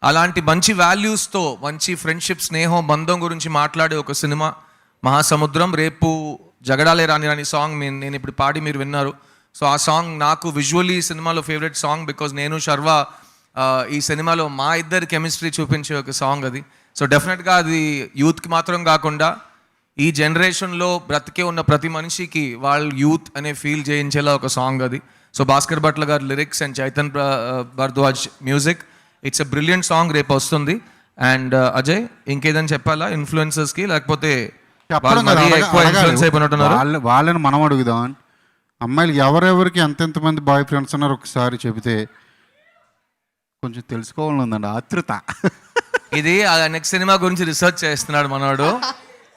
అలాంటి మంచి వాల్యూస్తో, మంచి ఫ్రెండ్షిప్, స్నేహం, బంధం గురించి మాట్లాడే ఒక సినిమా మహాసముద్రం. రేపు జగడాలే రాని రాని సాంగ్ నేను ఇప్పుడు పాడి మీరు విన్నారు. సో ఆ సాంగ్ నాకు విజువల్లీ సినిమాలో ఫేవరెట్ సాంగ్. బికాజ్ నేను శర్వ ఈ సినిమాలో మా ఇద్దరి కెమిస్ట్రీ చూపించే ఒక సాంగ్ అది. సో డెఫినెట్గా అది యూత్కి మాత్రం కాకుండా ఈ జనరేషన్లో బ్రతికే ఉన్న ప్రతి మనిషికి వాళ్ళు యూత్ అనే ఫీల్ చేయించేలా ఒక సాంగ్ అది. సో భాస్కర్ భట్ల గారు lyrics and Chaitan Bharadwaj music. It's a brilliant song. రేపు వస్తుంది. అండ్ అజయ్, ఇంకేదని చెప్పాలా ఇన్ఫ్లుయెన్సర్స్కి, లేకపోతే వాళ్ళని మనం అడుగుదాం. అమ్మాయిలు ఎవరెవరికి ఎంతెంతమంది బాయ్ ఫ్రెండ్స్ ఉన్నారు ఒకసారి చెబితే కొంచెం తెలుసుకోవాలని ఉందండి ఆతృత. ఇది నెక్స్ట్ సినిమా గురించి రీసెర్చ్ చేస్తున్నాడు మనవాడు.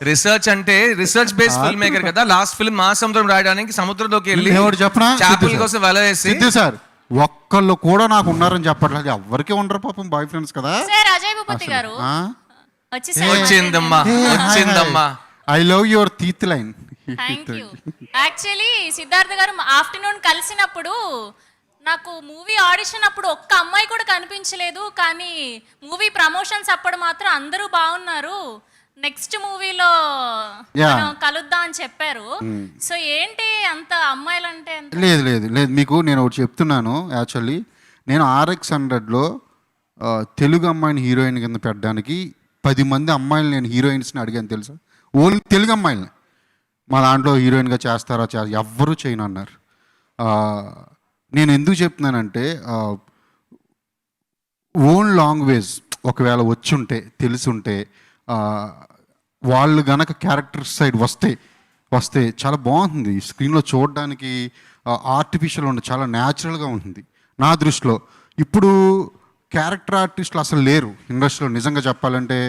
రిసర్చ్ అంటే రిసర్చ్ బేస్డ్ ఫిల్మ్ మేకర్ కదా. లాస్ట్ ఫిల్మ్ మహాసముద్రం రాయడానికి సముద్రంలోకి వెళ్ళి చెప్పనా చేపల కోసం వల వేసి. సార్ ఒక్కళ్ళు కూడా నాకు ఉన్నారని చెప్పట్లేదు. ఎవరికి ఉండరు పాపం బాయ్ ఫ్రెండ్స్ కదా. వచ్చిందమ్మా. I love your teeth line. Thank you. Actually Siddharth గారు ఆఫ్టర్నూన్ కలిసినప్పుడు నాకు మూవీ ఆడిషన్ అప్పుడు ఒక్క అమ్మాయి కూడా కనిపించలేదు, కానీ మూవీ ప్రమోషన్స్ అప్పుడు మాత్రం అందరూ బాగున్నారు, నెక్స్ట్ మూవీలో కలుద్దాం అని చెప్పారు. సో ఏంటి అంత అమ్మాయిలు అంటే? లేదు లేదు లేదు, మీకు నేను ఒకటి చెప్తున్నాను. యాక్చువల్లీ నేను RX100లో తెలుగు అమ్మాయిని హీరోయిన్ కింద పెట్టడానికి 10 మంది అమ్మాయిలు నేను హీరోయిన్స్ని అడిగాను తెలుసా. ఓన్లీ తెలుగు అమ్మాయిలని మా దాంట్లో హీరోయిన్గా చేస్తారా ఎవ్వరూ చేయను అన్నారు. నేను ఎందుకు చెప్తున్నానంటే ఓన్ లాంగ్వేజ్ ఒకవేళ వచ్చుంటే తెలుసుంటే వాళ్ళు గనక క్యారెక్టర్ సైడ్ వస్తే చాలా బాగుంటుంది. స్క్రీన్లో చూడడానికి ఆర్టిఫిషియల్ ఉంటుంది, చాలా న్యాచురల్గా ఉంటుంది నా దృష్టిలో. ఇప్పుడు క్యారెక్టర్ ఆర్టిస్టులు అసలు లేరు ఇండస్ట్రీలో. నిజంగా చెప్పాలంటే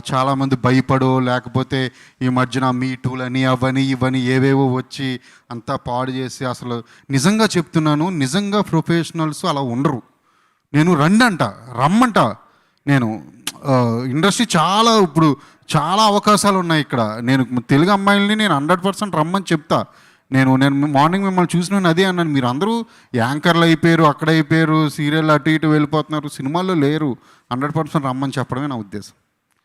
చాలామంది భయపడో లేకపోతే ఈ మధ్యన మీటూలని అవని ఇవని ఏవేవో వచ్చి అంతా పాడు చేసి, అసలు నిజంగా చెప్తున్నాను, నిజంగా ప్రొఫెషనల్స్ అలా ఉండరు. నేను రమ్మంట. నేను ఇండస్ట్రీ ఇప్పుడు చాలా అవకాశాలు ఉన్నాయి ఇక్కడ. నేను తెలుగు అమ్మాయిలని నేను 100% రమ్మని చెప్తా. నేను మార్నింగ్ మిమ్మల్ని చూసిన అదే అన్నాను. మీరు అందరూ యాంకర్లు అయిపోయారు, అక్కడ అయిపోయారు, సీరియల్ అటు ఇటు వెళ్ళిపోతున్నారు, సినిమాల్లో లేరు. 100% రమ్మని చెప్పడమే నా ఉద్దేశం.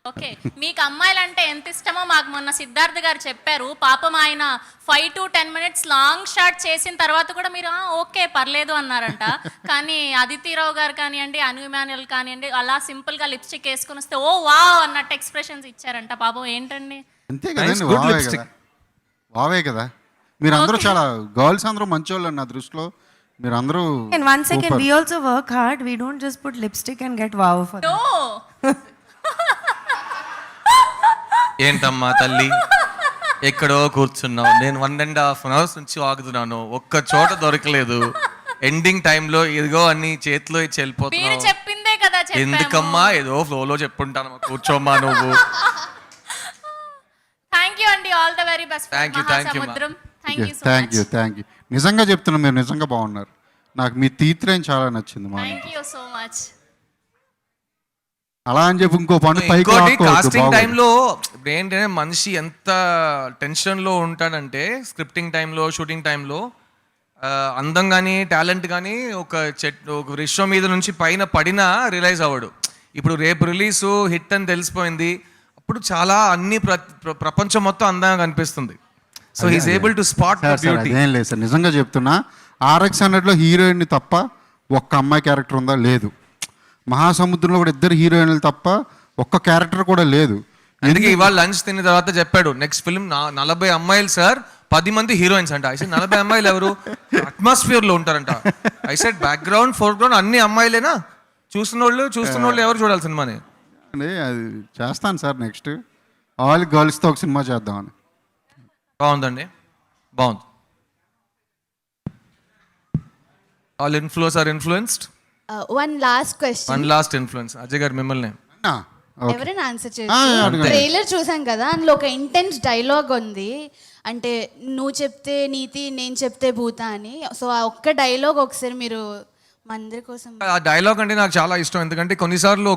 ఓకే, మీకు అమ్మాయిలు అంటే ఎంత ఇష్టమో మాకు మొన్న సిద్ధార్థ్ గారు చెప్పారు. పాపం ఆయన 5 to 10 minutes లాంగ్ షాట్ చేసిన తర్వాత కూడా మీరు ఓకే పర్లేదు అన్నారంట. కానీ అదితిరావు గారు కానివ్వండి, అను ఇమాన్యుయల్ కానివ్వండి, అలా సింపుల్గా లిప్స్టిక్ వేసుకుని వస్తే ఓ వావ్ అన్నట్టు ఎక్స్ప్రెషన్స్ ఇచ్చారంట. పాపం ఏంటండి? అంతే కదండి, వావే కదా. మీరు అందరూ చాలా గర్ల్స్ అందరూ మంచోళ్ళు నా దృష్టిలో. మీరు అందరూ. And one second, we also work hard. We don't just put lipstick and get wow for that. No. ఏంటమ్మా తల్లి, ఎక్కడో కూర్చున్నావు. నేను 1.5 hours నుంచి ఆగుతున్నాను, ఒక్క చోట దొరకలేదు. ఎండింగ్ టైంలో ఇదిగో అన్ని చేతిలో ఇచ్చి వెళ్ళిపోతున్నావు. చెప్పిందే కదా. ఎందుకమ్మా, ఏదో ఫ్లోలో చెప్పుంటాను, కూర్చోమ్మా నువ్వు. థ్యాంక్ యూ అండి, all the very best. Thank you. నిజంగా చెప్తున్నా, మీరు నిజంగా బాగున్నారు. నాకు మీ టీత్ లైన్ చాలా నచ్చింది. Thank you so much. అలా అని చెప్పి ఇంకో పండు పైకి ఇంకోటి లాక్కోవద్దు, కాస్టింగ్ బాగోదు. టైంలో ఏంటంటే మనిషి ఎంత టెన్షన్లో ఉంటాడంటే స్క్రిప్టింగ్ టైంలో షూటింగ్ టైంలో అందం కానీ టాలెంట్ కానీ ఒక విశ్వం మీద నుంచి పైన పడినా రియలైజ్ అవ్వడు. ఇప్పుడు రేపు రిలీజు హిట్ అని తెలిసిపోయింది, అప్పుడు చాలా అన్ని ప్రపంచం మొత్తం అందంగా కనిపిస్తుంది. So he's able to spot the sir, sir, beauty. అదేం లేదు సార్, నిజంగా చెప్తున్నా. RX 100లో హీరోయిన్ తప్ప ఒక్క అమ్మాయి క్యారెక్టర్ ఉందా? లేదు. మహాసముద్రంలో కూడా 2 హీరోయిన్లు తప్ప ఒక్క క్యారెక్టర్ కూడా లేదు. అందుకే ఇవాళ లంచ్ తిన్న తర్వాత చెప్పాడు నెక్స్ట్ ఫిల్మ్ 40 అమ్మాయిలు సార్, 10 మంది హీరోయిన్స్ అంట. ఐ సెడ్ 40 అమ్మాయిలు ఎవరు? అట్మాస్ఫియర్ లో ఉంటారంట. ఐ సెడ్ బ్యాక్గ్రౌండ్ ఫోర్గ్రౌండ్ అన్ని అమ్మాయిలేనా? చూస్తున్నోళ్ళు ఎవరు చూడాలి సినిమాని? అది చేస్తాను సార్, నెక్స్ట్ ఆల్ గర్ల్స్తో ఒక సినిమా చేద్దామని. బాగుందండి, బాగుంది. All influence are influenced. One last question. One last influence Ajay garu మిమ్మల్ని. ఎవరైనా ఆన్సర్ చేయొచ్చు. ట్రైలర్ చూసాం కదా, అందులో ఒక ఇంటెన్స్ డైలాగ్ ఉంది, అంటే నువ్వు చెప్తే నీతి నేను చెప్తే భూత అని. సో ఆ ఒక్క డైలాగ్ ఒకసారి మీరు మా అందరి కోసం. ఆ డైలాగ్ అంటే నాకు చాలా ఇష్టం, ఎందుకంటే కొన్నిసార్లు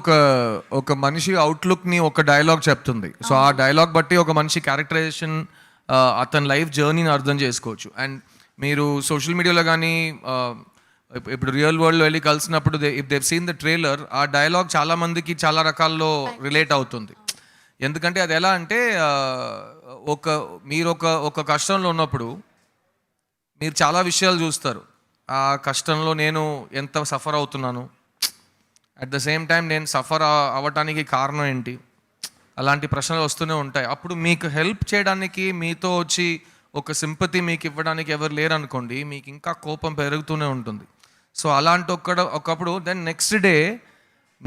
ఒక మనిషి అవుట్లుక్ని ఒక డైలాగ్ చెప్తుంది. సో ఆ డైలాగ్ బట్టి ఒక మనిషి క్యారెక్టరైజేషన్, అతని లైఫ్ జర్నీని అర్థం చేసుకోవచ్చు. అండ్ మీరు సోషల్ మీడియాలో కానీ ఇప్పుడు రియల్ వరల్డ్లో వెళ్ళి కలిసినప్పుడు if they've seen the trailer, ఆ డైలాగ్ చాలా మందికి చాలా రకాల్లో రిలేట్ అవుతుంది. ఎందుకంటే అది ఎలా అంటే మీరు ఒక కష్టంలో ఉన్నప్పుడు మీరు చాలా విషయాలు చూస్తారు. ఆ కష్టంలో నేను ఎంత సఫర్ అవుతున్నాను, అట్ ద సేమ్ టైం నేను సఫర్ అవ్వటానికి కారణం ఏంటి, అలాంటి ప్రశ్నలు వస్తూనే ఉంటాయి. అప్పుడు మీకు హెల్ప్ చేయడానికి, మీతో వచ్చి ఒక సింపతి మీకు ఇవ్వడానికి ఎవరు లేరనుకోండి, మీకు ఇంకా కోపం పెరుగుతూనే ఉంటుంది. సో అలాంటి ఒకప్పుడు దెన్ నెక్స్ట్ డే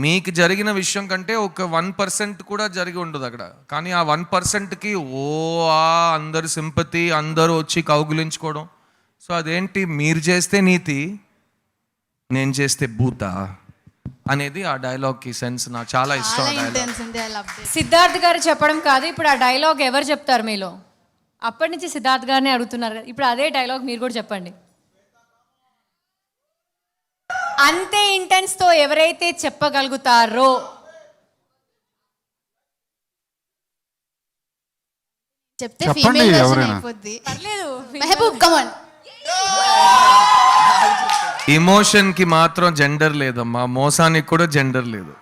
మీకు జరిగిన విషయం కంటే ఒక 1% కూడా జరిగి ఉండదు అక్కడ. కానీ ఆ 1%కి అందరు సింపతి, అందరూ వచ్చి కౌగులించుకోవడం. సో అదేంటి, మీరు చేస్తే నీతి, నేను చేస్తే భూత అనేది ఆ డైలాగ్కి సెన్స్. నాకు చాలా ఇష్టం ఆ డైలాగ్. సిద్ధార్థ్ గారు చెప్పడం కాదు, ఇప్పుడు ఆ డైలాగ్ ఎవరు చెప్తారు మీలో? అప్పటి నుంచి సిద్ధార్థ్ గారిని అడుగుతున్నారు కదా, ఇప్పుడు అదే డైలాగ్ మీరు కూడా చెప్పండి. అంతే ఇంటెన్స్తో ఎవరైతే చెప్పగలుగుతారో, చెప్తే చెప్పండి ఫీమేల్ వర్షన్ ఎవరైనా. అయిపోద్ది. పర్లేదు. మెహబూబ్ కమాన్. ఎమోషన్కి మాత్రం జెండర్ లేదమ్మా, మోసానికి కూడా జెండర్ లేదు.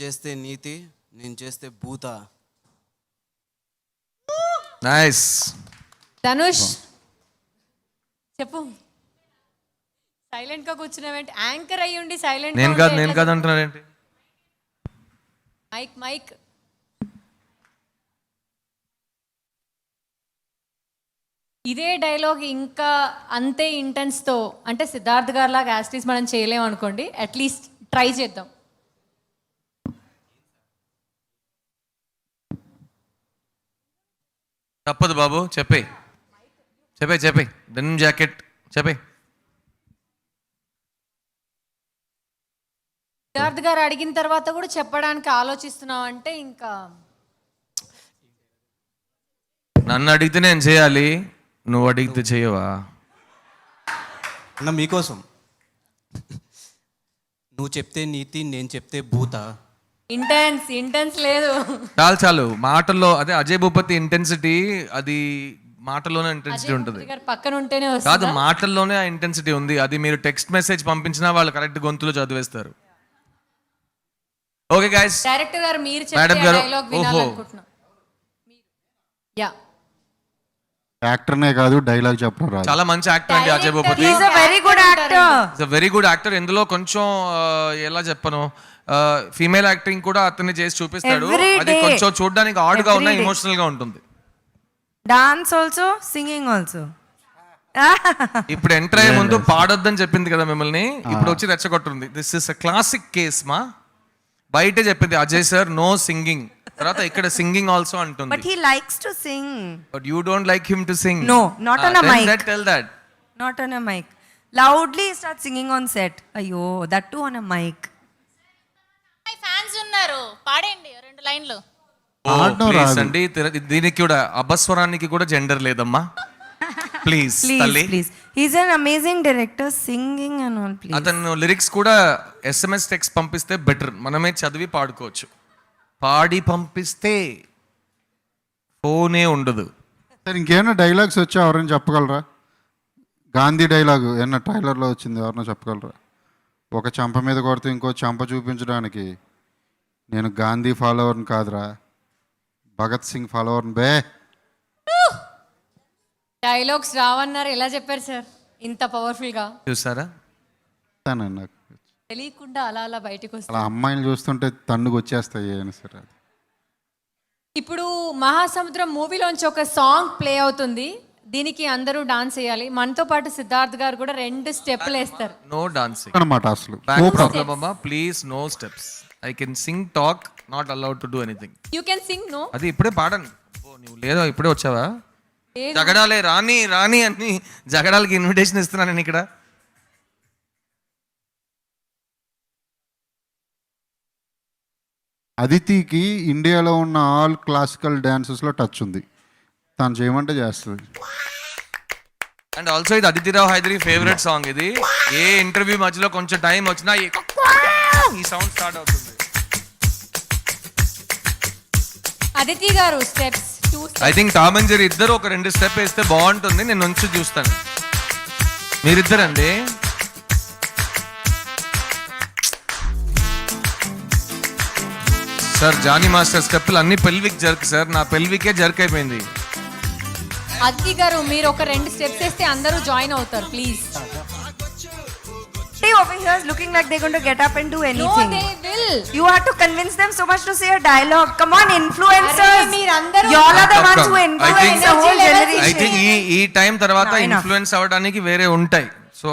చేస్తే నీతి, నేను చేస్తే భూత. నైస్. ధనుష్ చెప్పు. సైలెంట్ గా కూర్చున్నావేంటి? యాంకర్ అయ్యి ఉండి సైలెంట్. నేను కాదు అంటున్నారేంటి? మైక్ ఇదే డైలాగ్ ఇంకా అంతే ఇంటెన్స్తో, అంటే సిద్ధార్థ్ గారు లాగా యాస్టీస్ మనం చేయలేము అనుకోండి, అట్లీస్ట్ ట్రై చేద్దాం. తప్పదు బాబు, చెప్పే డెనిమ్ జాకెట్ చెప్పే. సిద్ధార్థ్ గారు అడిగిన తర్వాత కూడా చెప్పడానికి ఆలోచిస్తున్నావు అంటే ఇంకా నన్ను అడిగితే నేను చేయాలి, నువ్వు అడిగితే చేయవా? అన్న మీకోసం, నువ్వు చెప్తే నీతి, నేను చెప్తే భూత. ఇంటెన్స్ లేదు. చాలు మాటల్లో అదే అజయ్ భూపతి ఇంటెన్సిటీ, అది మాటల్లోనే ఇంటెన్సిటీ ఉంటుంది. పక్కన ఉంటేనే కాదు, వస్తుందా? మాటల్లోనే ఆ ఇంటెన్సిటీ ఉంది. అది మీరు టెక్స్ట్ మెసేజ్ పంపించినా వాళ్ళు కరెక్ట్ గొంతులో చదివేస్తారు. ఓకే గైస్, డైరెక్టర్ గారు మీరు మేడం చెప్పే గారు, డైలాగ్ ఓహో. వినాలనుకుంటున్నాం. యా, యాక్టర్నే కాదు, డైలాగ్ చెప్పడం రాదు. చాలా మంచి యాక్టర్ అండి Ajay Bhupathi. Is a very good actor. It's a very good actor. ఇందులో కొంచెం ఎలా చెప్పను, ఫీమేల్ యాక్టింగ్ కూడా అతన్ని చేసి చూపిస్తాడు. Every అది day. కొంచెం చూడడానికి ఆడ్ గా ఉన్నా Every day. ఎమోషనల్ గా ఉంటుంది. Dance also, singing also. ఇప్పుడు ఎంటర్ అయ్యే ముందు పాడొద్దని చెప్పింది కదా మిమ్మల్ని, ఇప్పుడు వచ్చి రెచ్చగొట్టుంది. This is a classic case మా. బయటే చెప్పింది అజయ్ సార్ నో సింగింగ్, తర్వాత ఇక్కడ సింగింగ్ ఆల్సో అంటుంది. But he likes to sing. But you don't like him to sing. No, not on a then mic. Tell that. Not on a mic. Loudly he starts singing on set. Ayyo, that too on a mic. Fans ఉన్నారు, పాడండి 2 లైన్లు. ఆడడం please రాదు. అండి, దీనికి కూడా అపస్వరానికి కూడా gender లేదమ్మా. ప్లీజ్ Please, తల్లి. please. He's an amazing director, singing and all, please. అతను లిరిక్స్ కూడా SMS టెక్స్ట్ పంపిస్తే బెటర్, మనమే చదివి పాడుకోవచ్చు. పాడి పంపిస్తే ఫోనే ఉండదు. సార్ ఇంకేమైనా డైలాగ్స్ వచ్చా ఎవరైనా చెప్పగలరా? గాంధీ డైలాగు ఏమన్నా ట్రైలర్లో వచ్చింది, ఎవరైనా చెప్పగలరా? ఒక చంప మీద కొడితే ఇంకో చంప చూపించడానికి నేను గాంధీ ఫాలోవర్ని కాదురా, భగత్ సింగ్ ఫాలోవర్ని బే. డైలాగ్స్ రావన్నారు, ఎలా చెప్పారు సార్ ఇంత పవర్ఫుల్గా? చూసారా? నాకు తెలియకుండా అలా అలా బయటకు వస్తుంది. అలా అమ్మాయిలు చూస్తుంటే తన్నుకు వచ్చేస్తాయి అని సార్. అది ఇప్పుడు మహాసముద్రం మూవీలోంచి ఒక సాంగ్ ప్లే అవుతుంది, దీనికి అందరూ డాన్స్ చేయాలి. మనతో పాటు సిద్ధార్థ్ గారు కూడా 2 స్టెప్పులు వేస్తారు. నో డాన్సింగ్ అనమాట అసలు. Please no steps. I can sing, talk, not allowed to do anything. You can sing. No, అది ఇప్పుడే పాడండి. నువ్వు లేదో ఇప్పుడే వచ్చావా? జగడాలే రాని రాని అని జగడాలకి ఇన్విటేషన్ ఇస్తున్నాను నేను ఇక్కడ. అదితికి ఇండియాలో ఉన్న ఆల్ క్లాసికల్ డ్యాన్సెస్లో టచ్ ఉంది, తను చేయమంటే చేస్తుంది. అండ్ ఆల్సో ఇది అదితిరావు హైదరి ఫేవరెట్ సాంగ్. ఇది ఏ ఇంటర్వ్యూ మధ్యలో కొంచెం టైం వచ్చినా ఈ సౌండ్ స్టార్ట్ అవుతుంది. అదితి గారు steps 2 I think Tom and Jerry ఇద్దరు ఒక 2 స్టెప్ వేస్తే బాగుంటుంది. నేను నుంచి చూస్తాను. మీరిద్దరండి సార్. జానీ మాస్టర్ స్టెప్పులు అన్ని పెల్విక్ జర్క్ సార్, నా పెల్వికే జర్క్ అయిపోయింది. అదితి గారు మీరు ఒక 2 స్టెప్స్ వేస్తే అందరూ జాయిన్ అవుతారు please. They over here is looking like they're going to get up and do No, anything. they will. You have to convince them so much to say a dialogue. Come on, influencers. మీరందరూ Y'all are the ones who I influence think- the whole I generation. Think ఈ time తర్వాత Enough. Influence అవ్వడానికి వేరే ఉంటాయి. So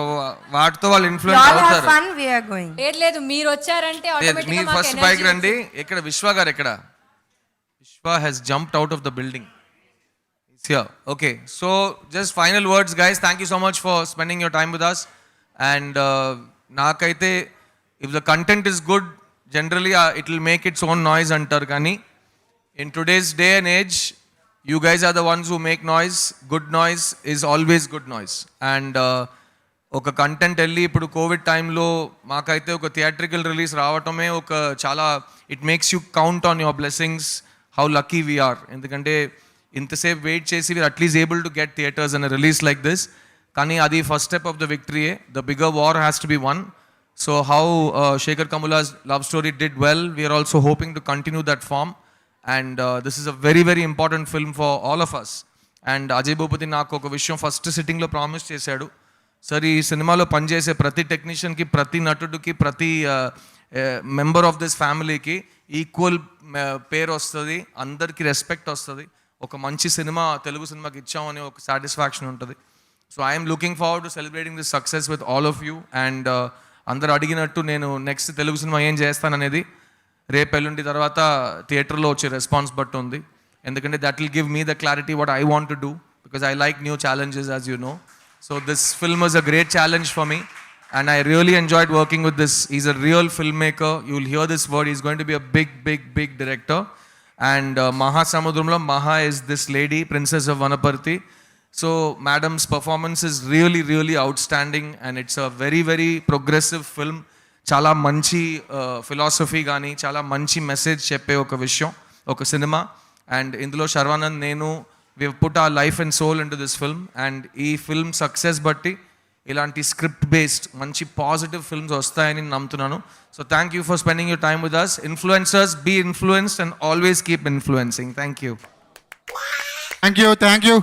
వాటితో వాళ్ళు influence Y'all have అవుతారు. fun, we are going. లేదు మీరు వచ్చారంటే automatic గా మీరు మాకు ఫస్ట్ energy బైక్ రండి. ఇక్కడ విశ్వ గారు ఎక్కడ? విశ్వ has jumped out of the building. He's here. Okay, so just final words guys. Thank you so much for spending your time with us. And నాకైతే if the content is good, generally it will make its own noise అంటారు. కానీ in today's day and age, you guys are the ones who make noise. Good noise is always good noise. And ఒక content వెళ్ళి ఇప్పుడు Covid టైంలో మాకైతే ఒక theatrical release రావటమే ఒక చాలా, it makes you count on your blessings, how lucky we are. ఎందుకంటే ఇంతసేపు వెయిట్ చేసి we are at least able to get theatres and release like this. కానీ అది ఫస్ట్ స్టెప్ ఆఫ్ ద విక్టరీయే. The bigger war has to be won. So how Sekhar Kammula's love story did well, we are also hoping to continue that form. And this is a very very important film for all of us. And Ajay Bhupathi నాకు ఒక విషయం first సిట్టింగ్లో promise చేశాడు. Sir ఈ సినిమాలో పనిచేసే ప్రతి టెక్నీషియన్కి, ప్రతి నటుడికి, ప్రతి మెంబర్ ఆఫ్ దిస్ ఫ్యామిలీకి ఈక్వల్ పేరు వస్తుంది, అందరికీ రెస్పెక్ట్ వస్తుంది. ఒక మంచి సినిమా తెలుగు సినిమాకి ఇచ్చామని ఒక సాటిస్ఫాక్షన్ ఉంటుంది. So I'm looking forward to celebrating this success with all of you. And అందరు అడిగినట్టు నేను నెక్స్ట్ తెలుగు సినిమా ఏం చేస్తాననేది రేపు ఎల్లుండి తర్వాత థియేటర్లో వచ్చే రెస్పాన్స్ బట్టి ఉంది. ఎందుకంటే that will give me the clarity what I want to do, because I like new challenges as you know. So this film was a great challenge for me, and I really enjoyed working with this. He's a real filmmaker. You'll hear this word. He's going to be a big director. And Mahasamudramlo, Maha is this lady, Princess of Vanaparthi. So madam's performance is really, really outstanding, and it's a very, very progressive film. Chala manchi philosophy gaani, chala manchi message cheppe oka vishayam, oka cinema. And indulo Sharvanand nenu, we've put our life and soul into this film. And ee film success batti ilanti script based manchi positive films vastayani namtunanu. So thank you for spending your time with us. Influencers, be influenced and always keep influencing. Thank you. Thank you.